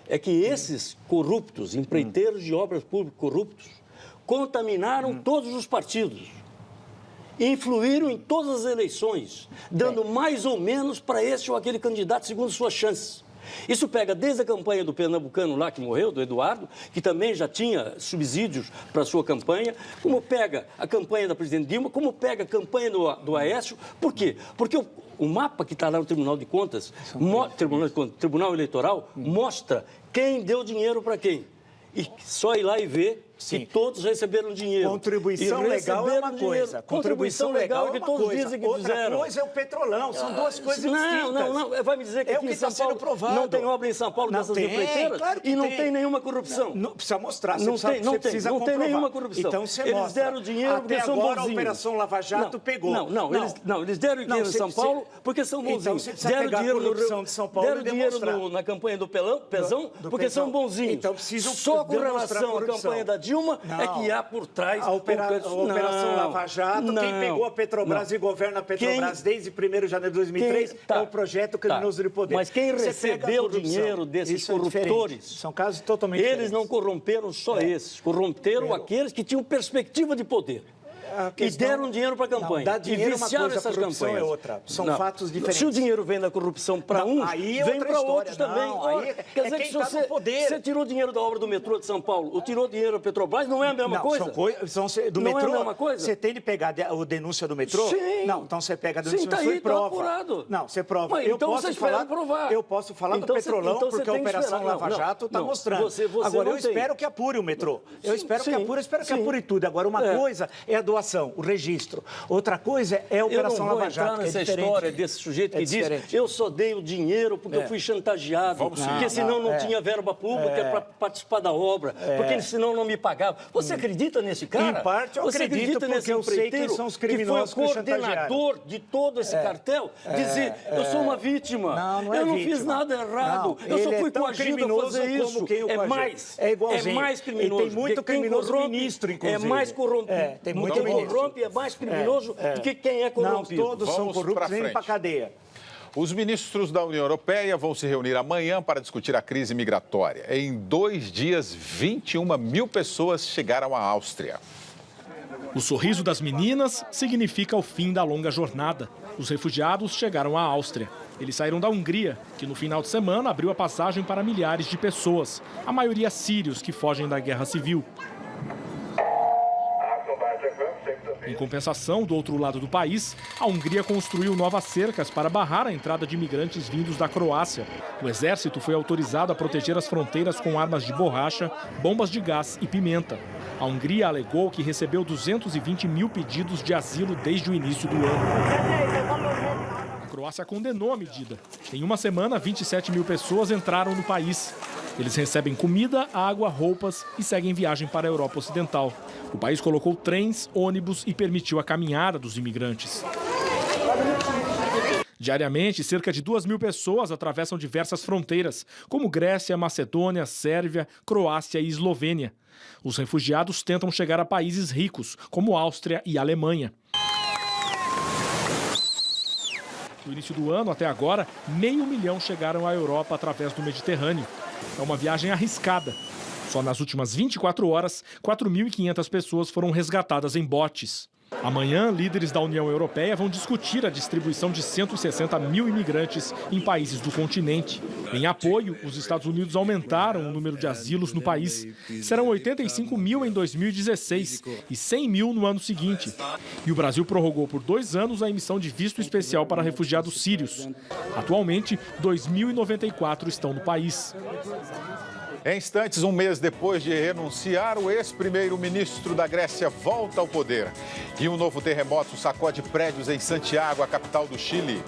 é que esses corruptos, empreiteiros de obras públicas corruptos, contaminaram todos os partidos. Influíram em todas as eleições, dando mais ou menos para esse ou aquele candidato segundo suas chances. Isso pega desde a campanha do pernambucano lá que morreu, do Eduardo, que também já tinha subsídios para a sua campanha, como pega a campanha da presidente Dilma, como pega a campanha do Aécio. Por quê? Porque o mapa que está lá no Tribunal de Contas, Tribunal Eleitoral, mostra quem deu dinheiro para quem. E só ir lá e ver que todos receberam dinheiro.
Contribuição legal é uma coisa. Contribuição legal é que todos dizem que fizeram. Outra coisa é o Petrolão. São duas coisas distintas.
Não. Vai me dizer que aqui em São Paulo não tem obra em São Paulo dessas empreiteiras?
Claro que
e não tem nenhuma corrupção?
Não precisa mostrar.
Não tem nenhuma corrupção.
Então você
eles
mostra.
Deram dinheiro porque são bonzinhos.
Agora a Operação Lava Jato pegou.
Eles deram dinheiro em São Paulo porque são bonzinhos.
Deram dinheiro no Rio de São Paulo.
Deram dinheiro na campanha do Pezão porque são bonzinhos.
Então precisam
só com relação à campanha da Dilma é que há por trás
a Operação Lava Jato. Quem pegou a Petrobras e governa a Petrobras desde 1º de janeiro de 2003 é o projeto criminoso de poder.
Mas quem recebeu dinheiro desses corruptores...
São casos totalmente diferentes.
Eles não corromperam só esses, corromperam aqueles que tinham perspectiva de poder. e deram dinheiro para a campanha.
Dar dinheiro
e viciaram essas
corrupção
campanhas.
é outra. São fatos diferentes.
Se o dinheiro vem da corrupção para uns, vem para outros também. Quer dizer que se você tirou dinheiro da obra do metrô de São Paulo, ou tirou dinheiro da Petrobras, não é a mesma coisa?
Do
não
metrô,
é a mesma coisa?
Você tem de pegar a denúncia do metrô?
Sim.
Não, então você pega a denúncia do
tá
metrô
aí,
e prova.
Tá apurado.
Não, você prova.
Mas, então você espera provar.
Eu posso falar do Petrolão, porque a Operação Lava Jato está mostrando. Agora, eu espero que apure o metrô. Eu espero que apure tudo. Agora, uma coisa é a doação, o registro. Outra coisa é a Operação Lava Jato.
Eu não vou entrar nessa história desse sujeito que diz eu só dei o dinheiro porque eu fui chantageado, porque senão não tinha verba pública para participar da obra, porque senão não me pagava. Você acredita nesse cara?
Em parte, eu acredito, porque eu sei quem são os criminosos
que foi o coordenador de todo esse cartel, dizer, eu sou uma vítima, eu não fiz nada errado, eu só fui coagido a fazer isso. É mais criminoso.
Tem muito criminoso ministro, inclusive.
É mais corrompido.
Tem muito
corrompe é mais criminoso do que quem é corrompido.
Não, todos são corruptos, nem para cadeia.
Os ministros da União Europeia vão se reunir amanhã para discutir a crise migratória. Em 2 dias, 21 mil pessoas chegaram à Áustria.
O sorriso das meninas significa o fim da longa jornada. Os refugiados chegaram à Áustria. Eles saíram da Hungria, que no final de semana abriu a passagem para milhares de pessoas, a maioria sírios que fogem da guerra civil. Em compensação, do outro lado do país, a Hungria construiu novas cercas para barrar a entrada de imigrantes vindos da Croácia. O exército foi autorizado a proteger as fronteiras com armas de borracha, bombas de gás e pimenta. A Hungria alegou que recebeu 220 mil pedidos de asilo desde o início do ano. A Croácia condenou a medida. Em uma semana, 27 mil pessoas entraram no país. Eles recebem comida, água, roupas e seguem viagem para a Europa Ocidental. O país colocou trens, ônibus e permitiu a caminhada dos imigrantes. Diariamente, cerca de 2 mil pessoas atravessam diversas fronteiras, como Grécia, Macedônia, Sérvia, Croácia e Eslovênia. Os refugiados tentam chegar a países ricos, como Áustria e Alemanha. Do início do ano até agora, 500 mil chegaram à Europa através do Mediterrâneo. É uma viagem arriscada. Só nas últimas 24 horas, 4.500 pessoas foram resgatadas em botes. Amanhã, líderes da União Europeia vão discutir a distribuição de 160 mil imigrantes em países do continente. Em apoio, os Estados Unidos aumentaram o número de asilos no país. Serão 85 mil em 2016 e 100 mil no ano seguinte. E o Brasil prorrogou por 2 anos a emissão de visto especial para refugiados sírios. Atualmente, 2.094 estão no país.
Em instantes, um mês depois de renunciar, o ex-primeiro-ministro da Grécia volta ao poder. E um novo terremoto sacode prédios em Santiago, a capital do Chile.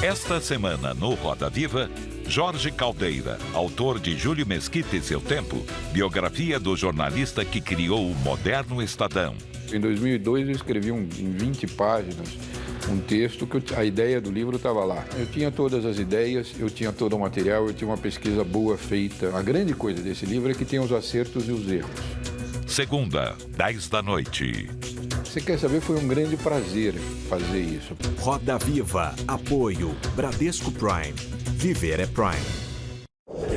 Esta semana, no Roda Viva, Jorge Caldeira, autor de Júlio Mesquita e Seu Tempo, biografia do jornalista que criou o moderno Estadão.
Em 2002, eu escrevi em 20 páginas um texto que a ideia do livro estava lá. Eu tinha todas as ideias, eu tinha todo o material, eu tinha uma pesquisa boa feita. A grande coisa desse livro é que tem os acertos e os erros.
Segunda, 10 da noite.
Você quer saber, foi um grande prazer fazer isso.
Roda Viva, apoio Bradesco Prime. Viver é Prime.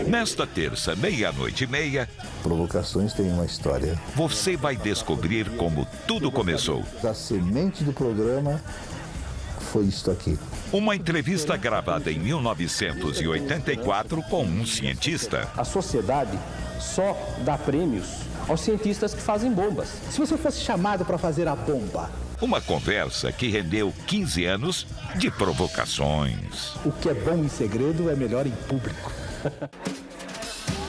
Nesta terça, 00:30.
Provocações têm uma história.
Você vai descobrir como tudo começou.
A semente do programa foi isto aqui.
Uma entrevista gravada em 1984 com um cientista.
A sociedade só dá prêmios aos cientistas que fazem bombas.
Se você fosse chamado para fazer a bomba.
Uma conversa que rendeu 15 anos de provocações.
O que é bom em segredo é melhor em público.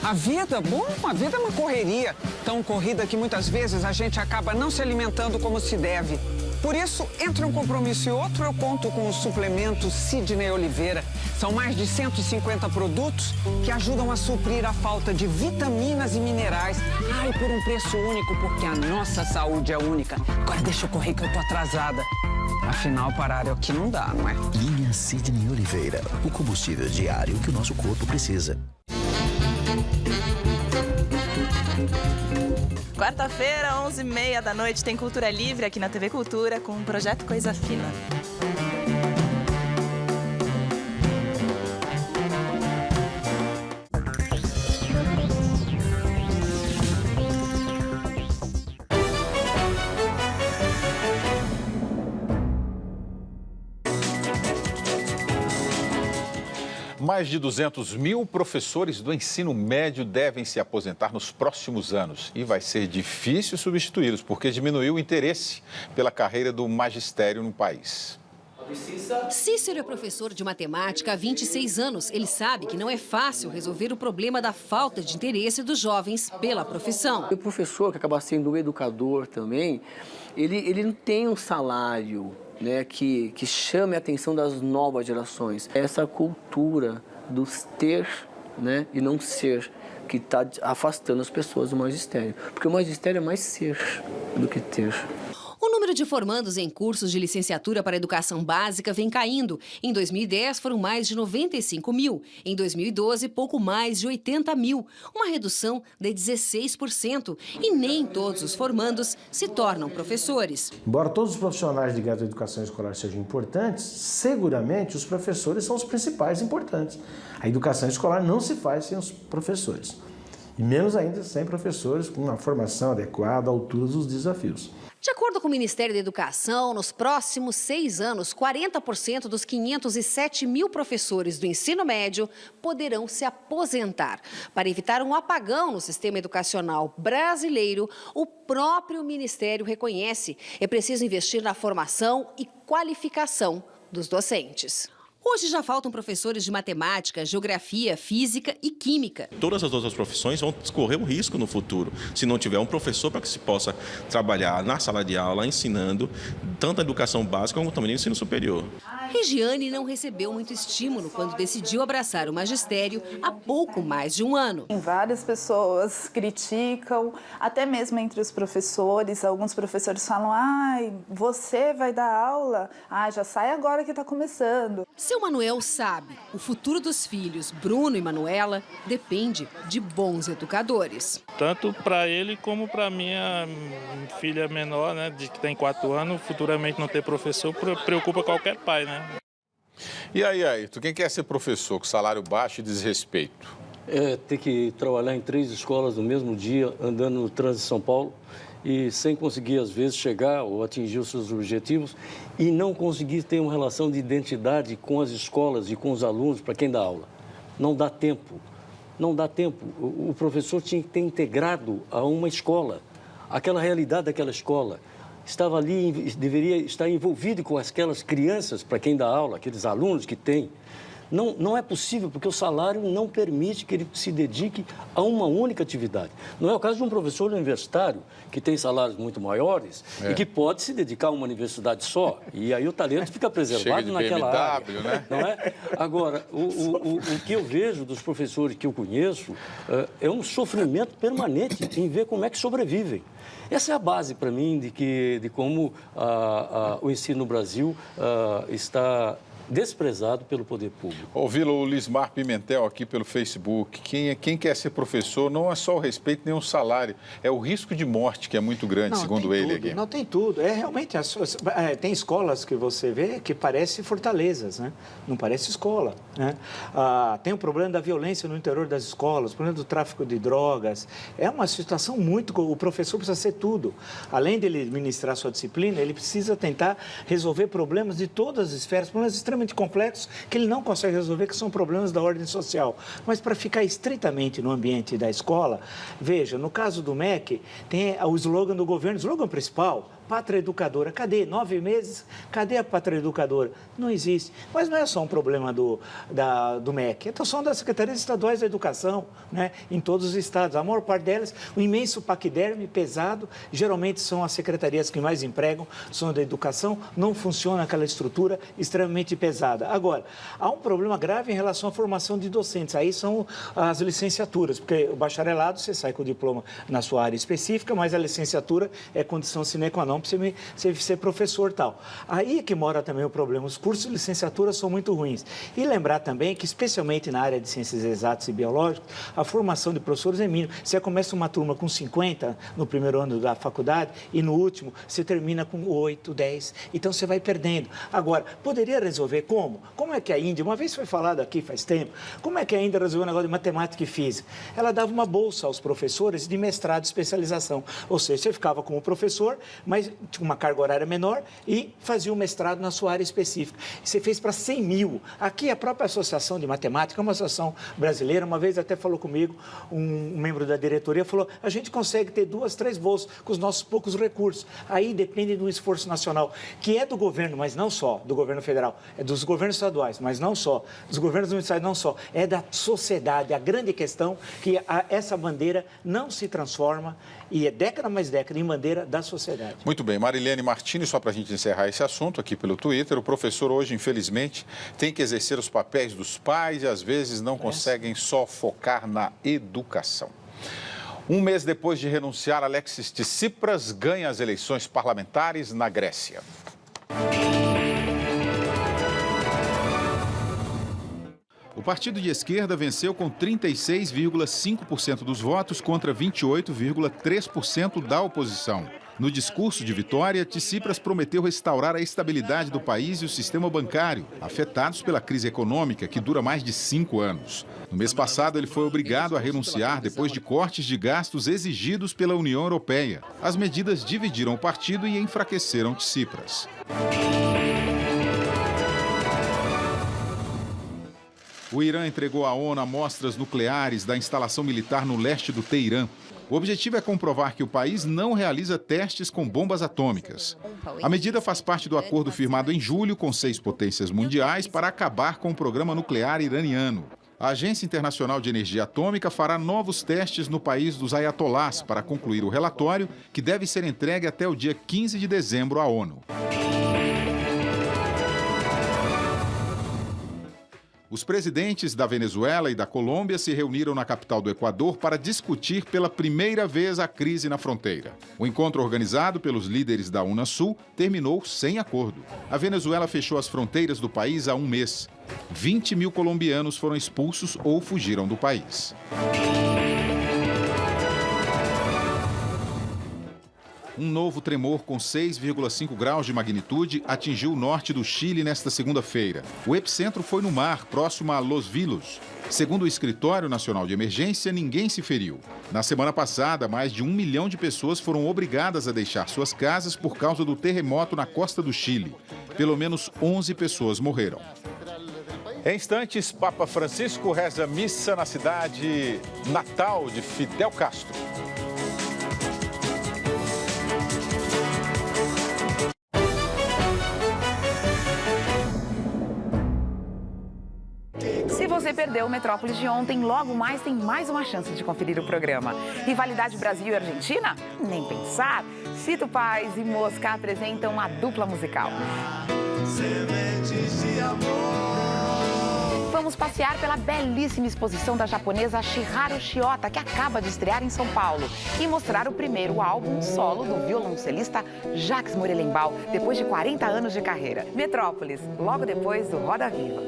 A vida, a vida é uma correria. Tão corrida que muitas vezes a gente acaba não se alimentando como se deve. Por isso, entre um compromisso e outro, eu conto com o suplemento Sidney Oliveira. São mais de 150 produtos que ajudam a suprir a falta de vitaminas e minerais. E por um preço único, porque a nossa saúde é única. Agora deixa eu correr que eu tô atrasada. Afinal, parar é o que não dá, não é?
Linha Sidney Oliveira, o combustível diário que o nosso corpo precisa.
Quarta-feira, 11h30 da noite, tem Cultura Livre aqui na TV Cultura com o Projeto Coisa Fina.
Mais de 200 mil professores do ensino médio devem se aposentar nos próximos anos. E vai ser difícil substituí-los, porque diminuiu o interesse pela carreira do magistério no país.
Cícero é professor de matemática há 26 anos. Ele sabe que não é fácil resolver o problema da falta de interesse dos jovens pela profissão.
O professor, que acaba sendo um educador também, ele não tem um salário, né, que chame a atenção das novas gerações. Essa cultura do ter, né, e não ser, que está afastando as pessoas do magistério. Porque o magistério é mais ser do que ter.
O número de formandos em cursos de licenciatura para educação básica vem caindo. Em 2010, foram mais de 95 mil. Em 2012, pouco mais de 80 mil. Uma redução de 16%. E nem todos os formandos se tornam professores.
Embora todos os profissionais ligados à educação escolar sejam importantes, seguramente os professores são os principais importantes. A educação escolar não se faz sem os professores. E menos ainda sem professores com uma formação adequada à altura dos desafios.
De acordo com o Ministério da Educação, nos próximos 6 anos, 40% dos 507 mil professores do ensino médio poderão se aposentar. Para evitar um apagão no sistema educacional brasileiro, o próprio Ministério reconhece: é preciso investir na formação e qualificação dos docentes. Hoje já faltam professores de matemática, geografia, física e química.
Todas as outras profissões vão correr um risco no futuro, se não tiver um professor para que se possa trabalhar na sala de aula, ensinando tanto a educação básica como também o ensino superior.
Regiane não recebeu muito estímulo quando decidiu abraçar o magistério há pouco mais de um ano.
Várias pessoas criticam, até mesmo entre os professores. Alguns professores falam: ai, você vai dar aula? Ah, já sai agora que está começando.
Seu Manuel sabe, o futuro dos filhos, Bruno e Manuela, depende de bons educadores.
Tanto para ele como para minha filha menor, né, que tem 4 anos, futuramente não ter professor preocupa qualquer pai, né?
E aí, tu quem quer ser professor com salário baixo e desrespeito?
Ter que trabalhar em 3 escolas no mesmo dia, andando no trânsito de São Paulo e sem conseguir, às vezes, chegar ou atingir os seus objetivos e não conseguir ter uma relação de identidade com as escolas e com os alunos para quem dá aula. Não dá tempo. Não dá tempo. O professor tinha que ter integrado a uma escola, aquela realidade daquela escola. Estava ali, deveria estar envolvido com aquelas crianças para quem dá aula, aqueles alunos que tem. Não é possível, porque o salário não permite que ele se dedique a uma única atividade. Não é o caso de um professor universitário, que tem salários muito maiores e que pode se dedicar a uma universidade só. E aí o talento fica preservado naquela área. Né? Não é? Agora, o que eu vejo dos professores que eu conheço é um sofrimento permanente em ver como é que sobrevivem. Essa é a base para mim de como o ensino no Brasil está desprezado pelo poder público.
Ouvi-lo, o Lismar Pimentel aqui pelo Facebook. Quem quer ser professor não é só o respeito nem o salário, é o risco de morte que é muito grande, segundo ele aqui.
Não, tem tudo. Realmente, tem escolas que você vê que parecem fortalezas, né? Não parece escola, né? Tem o problema da violência no interior das escolas, o problema do tráfico de drogas. É uma situação muito... O professor precisa ser tudo. Além de ele ministrar sua disciplina, ele precisa tentar resolver problemas de todas as esferas, problemas extremamente complexos que ele não consegue resolver, que são problemas da ordem social. Mas para ficar estritamente no ambiente da escola, veja, no caso do MEC, tem o slogan do governo, o slogan principal: Pátria Educadora. Cadê? 9 meses, cadê a Pátria Educadora? Não existe. Mas não é só um problema do MEC, então são das Secretarias Estaduais da Educação, né, em todos os estados. A maior parte delas, o imenso paquiderme pesado, geralmente são as secretarias que mais empregam, são da educação, não funciona aquela estrutura extremamente pesada. Agora, há um problema grave em relação à formação de docentes. Aí são as licenciaturas, porque o bacharelado você sai com o diploma na sua área específica, mas a licenciatura é condição sine qua non para você ser professor e tal. Aí é que mora também o problema. Os cursos de licenciatura são muito ruins. E lembrar também que, especialmente na área de ciências exatas e biológicas, a formação de professores é mínima. Você começa uma turma com 50 no primeiro ano da faculdade e no último você termina com 8, 10. Então você vai perdendo. Agora, poderia resolver como? Como é que a Índia, uma vez foi falado aqui faz tempo, como é que a Índia resolveu o negócio de matemática e física? Ela dava uma bolsa aos professores de mestrado e especialização. Ou seja, você ficava como professor, mas tinha uma carga horária menor e fazia um mestrado na sua área específica. Você fez para 100 mil. Aqui a própria Associação de Matemática, uma associação brasileira, uma vez até falou comigo, um membro da diretoria falou, a gente consegue ter 2, 3 bolsas com os nossos poucos recursos. Aí depende do esforço nacional, que é do governo, mas não só, do governo federal, é dos governos estaduais, mas não só, dos governos municipais, não só, é da sociedade. A grande questão que essa bandeira não se transforma e é década mais década em bandeira da sociedade.
Muito bem, Marilene Martins, só para a gente encerrar esse assunto aqui pelo Twitter, o professor hoje, infelizmente, tem que exercer os papéis dos pais e às vezes não conseguem só focar na educação. Um mês depois de renunciar, Alexis Tsipras ganha as eleições parlamentares na Grécia. O partido de esquerda venceu com 36,5% dos votos contra 28,3% da oposição. No discurso de vitória, Tsipras prometeu restaurar a estabilidade do país e o sistema bancário, afetados pela crise econômica que dura mais de 5 anos. No mês passado, ele foi obrigado a renunciar depois de cortes de gastos exigidos pela União Europeia. As medidas dividiram o partido e enfraqueceram Tsipras. O Irã entregou à ONU amostras nucleares da instalação militar no leste do Teherã. O objetivo é comprovar que o país não realiza testes com bombas atômicas. A medida faz parte do acordo firmado em julho com 6 potências mundiais para acabar com o programa nuclear iraniano. A Agência Internacional de Energia Atômica fará novos testes no país dos ayatolás para concluir o relatório, que deve ser entregue até o dia 15 de dezembro à ONU. Os presidentes da Venezuela e da Colômbia se reuniram na capital do Equador para discutir pela primeira vez a crise na fronteira. O encontro organizado pelos líderes da Unasul terminou sem acordo. A Venezuela fechou as fronteiras do país há um mês. 20 mil colombianos foram expulsos ou fugiram do país. Um novo tremor com 6,5 graus de magnitude atingiu o norte do Chile nesta segunda-feira. O epicentro foi no mar, próximo a Los Vilos. Segundo o Escritório Nacional de Emergência, ninguém se feriu. Na semana passada, mais de 1 milhão de pessoas foram obrigadas a deixar suas casas por causa do terremoto na costa do Chile. Pelo menos 11 pessoas morreram. Em instantes, Papa Francisco reza missa na cidade natal de Fidel Castro.
Se você perdeu o Metrópolis de ontem, logo mais tem mais uma chance de conferir o programa. Rivalidade Brasil e Argentina? Nem pensar. Fito Paz e Mosca apresentam uma dupla musical. Sementes de amor. Vamos passear pela belíssima exposição da japonesa Shiharu Shiota, que acaba de estrear em São Paulo, e mostrar o primeiro álbum solo do violoncelista Jacques Morelenbaum, depois de 40 anos de carreira. Metrópolis, logo depois do Roda Viva.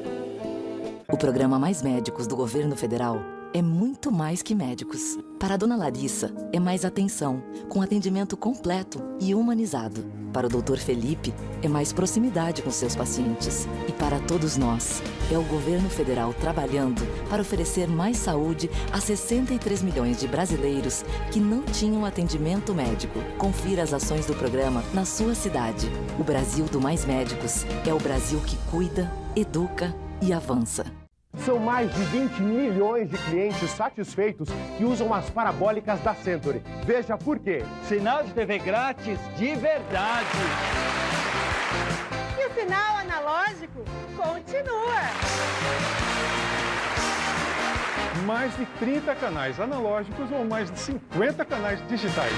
O programa Mais Médicos do Governo Federal é muito mais que médicos. Para a dona Larissa, é mais atenção, com atendimento completo e humanizado. Para o doutor Felipe, é mais proximidade com seus pacientes. E para todos nós, é o governo federal trabalhando para oferecer mais saúde a 63 milhões de brasileiros que não tinham atendimento médico. Confira as ações do programa na sua cidade. O Brasil do Mais Médicos é o Brasil que cuida, educa e avança.
São mais de 20 milhões de clientes satisfeitos que usam as parabólicas da Century. Veja por quê.
Sinal de TV grátis de verdade.
E o sinal analógico continua.
Mais de 30 canais analógicos ou mais de 50 canais digitais.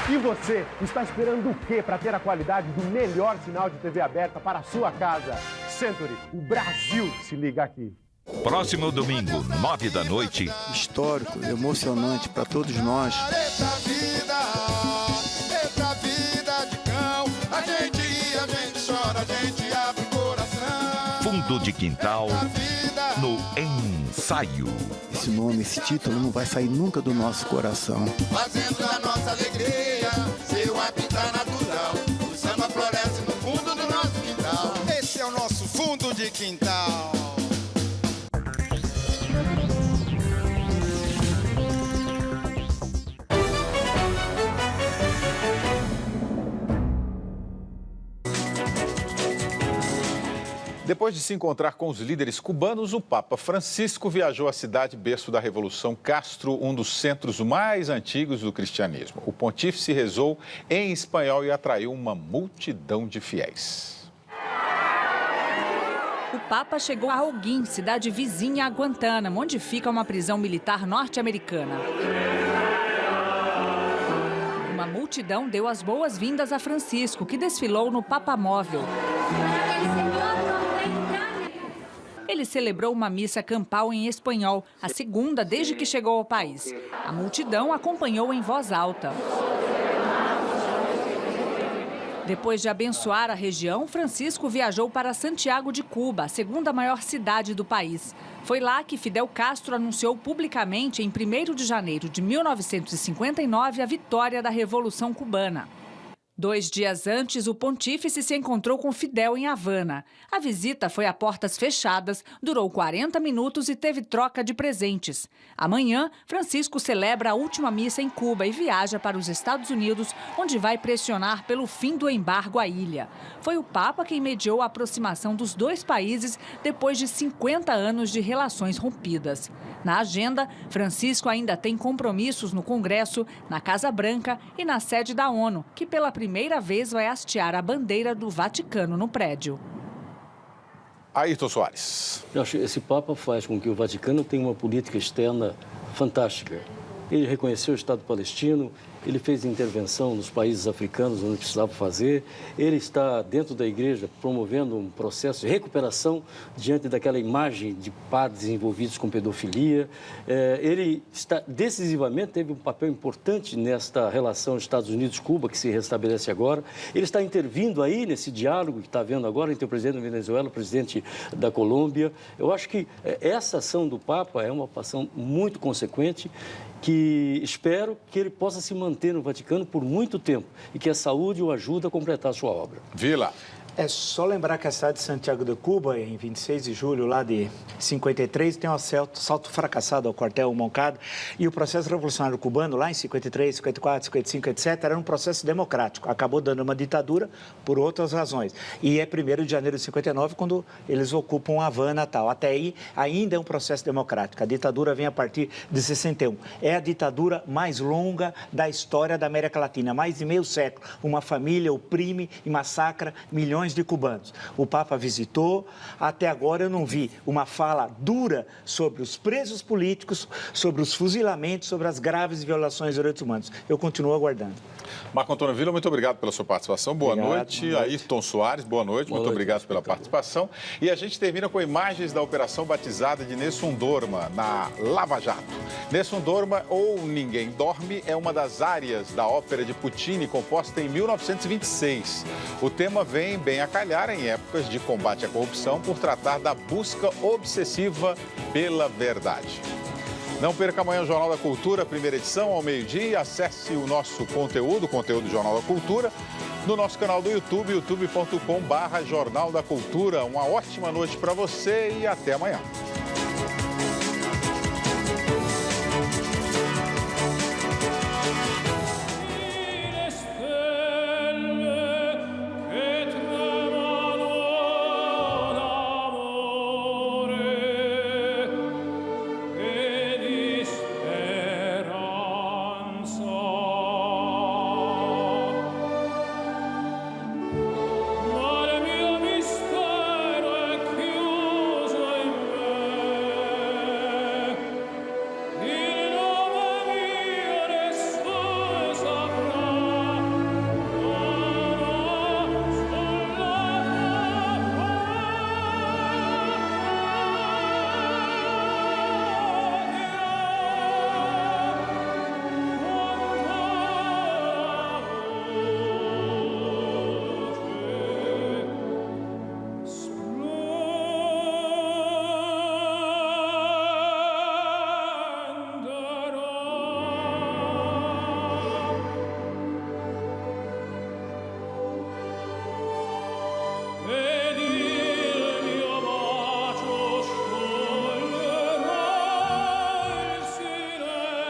E você está esperando o quê para ter a qualidade do melhor sinal de TV aberta para a sua casa? Century, o Brasil se liga aqui.
Próximo domingo, 9 da noite.
Histórico, emocionante para todos nós.
Eita vida de cão, a gente ri, a gente chora, a gente abre o coração.
Fundo de Quintal, no Ensaio.
Esse nome, esse título não vai sair nunca do nosso coração.
Fazendo a nossa alegria, seu habitat natural. O samba floresce no fundo do nosso quintal. Esse é o nosso Fundo de Quintal.
Depois de se encontrar com os líderes cubanos, o Papa Francisco viajou à cidade berço da Revolução, Castro, um dos centros mais antigos do cristianismo. O pontífice rezou em espanhol e atraiu uma multidão de fiéis.
O Papa chegou a Holguín, cidade vizinha a Guantánamo, onde fica uma prisão militar norte-americana. Uma multidão deu as boas-vindas a Francisco, que desfilou no Papamóvel. Ele celebrou uma missa campal em espanhol, a segunda desde que chegou ao país. A multidão acompanhou em voz alta. Depois de abençoar a região, Francisco viajou para Santiago de Cuba, a segunda maior cidade do país. Foi lá que Fidel Castro anunciou publicamente, em 1º de janeiro de 1959, a vitória da Revolução Cubana. 2 dias antes, o pontífice se encontrou com Fidel em Havana. A visita foi a portas fechadas, durou 40 minutos e teve troca de presentes. Amanhã, Francisco celebra a última missa em Cuba e viaja para os Estados Unidos, onde vai pressionar pelo fim do embargo à ilha. Foi o Papa quem mediou a aproximação dos dois países depois de 50 anos de relações rompidas. Na agenda, Francisco ainda tem compromissos no Congresso, na Casa Branca e na sede da ONU, que pela primeira vez vai hastear a bandeira do Vaticano no prédio.
Ayrton Soares.
Esse Papa faz com que o Vaticano tenha uma política externa fantástica. Ele reconheceu o Estado palestino, ele fez intervenção nos países africanos onde precisava fazer, ele está dentro da igreja promovendo um processo de recuperação diante daquela imagem de padres envolvidos com pedofilia. Ele está decisivamente, teve um papel importante nesta relação Estados Unidos-Cuba, que se restabelece agora. Ele está intervindo aí nesse diálogo que está havendo agora entre o presidente da Venezuela e o presidente da Colômbia. Eu acho que essa ação do Papa é uma ação muito consequente, que espero que ele possa se manter no Vaticano por muito tempo e que a saúde o ajude a completar a sua obra.
Vila.
É só lembrar que a cidade de Santiago de Cuba, em 26 de julho lá de 53, tem um assalto fracassado ao quartel Moncada, e o processo revolucionário cubano lá em 53, 54, 55, etc., era um processo democrático. Acabou dando uma ditadura por outras razões. E é 1º de janeiro de 59 quando eles ocupam Havana e tal. Até aí ainda é um processo democrático. A ditadura vem a partir de 61. É a ditadura mais longa da história da América Latina. Mais de meio século. Uma família oprime e massacra milhões de cubanos. O Papa visitou, até agora eu não vi uma fala dura sobre os presos políticos, sobre os fuzilamentos, sobre as graves violações de direitos humanos. Eu continuo aguardando.
Marco Antônio Villa, muito obrigado pela sua participação. Boa noite. Ayrton Soares, boa noite. Muito obrigado pela participação. E a gente termina com imagens da operação batizada de Nessun Dorma, na Lava Jato. Nessun Dorma, ou Ninguém Dorme, é uma das áreas da ópera de Puccini, composta em 1926. O tema vem bem a calhar em épocas de combate à corrupção por tratar da busca obsessiva pela verdade. Não perca amanhã o Jornal da Cultura, primeira edição, ao meio-dia. Acesse o nosso conteúdo, o conteúdo do Jornal da Cultura, no nosso canal do YouTube, youtube.com/Jornal da Cultura. Uma ótima noite para você e até amanhã.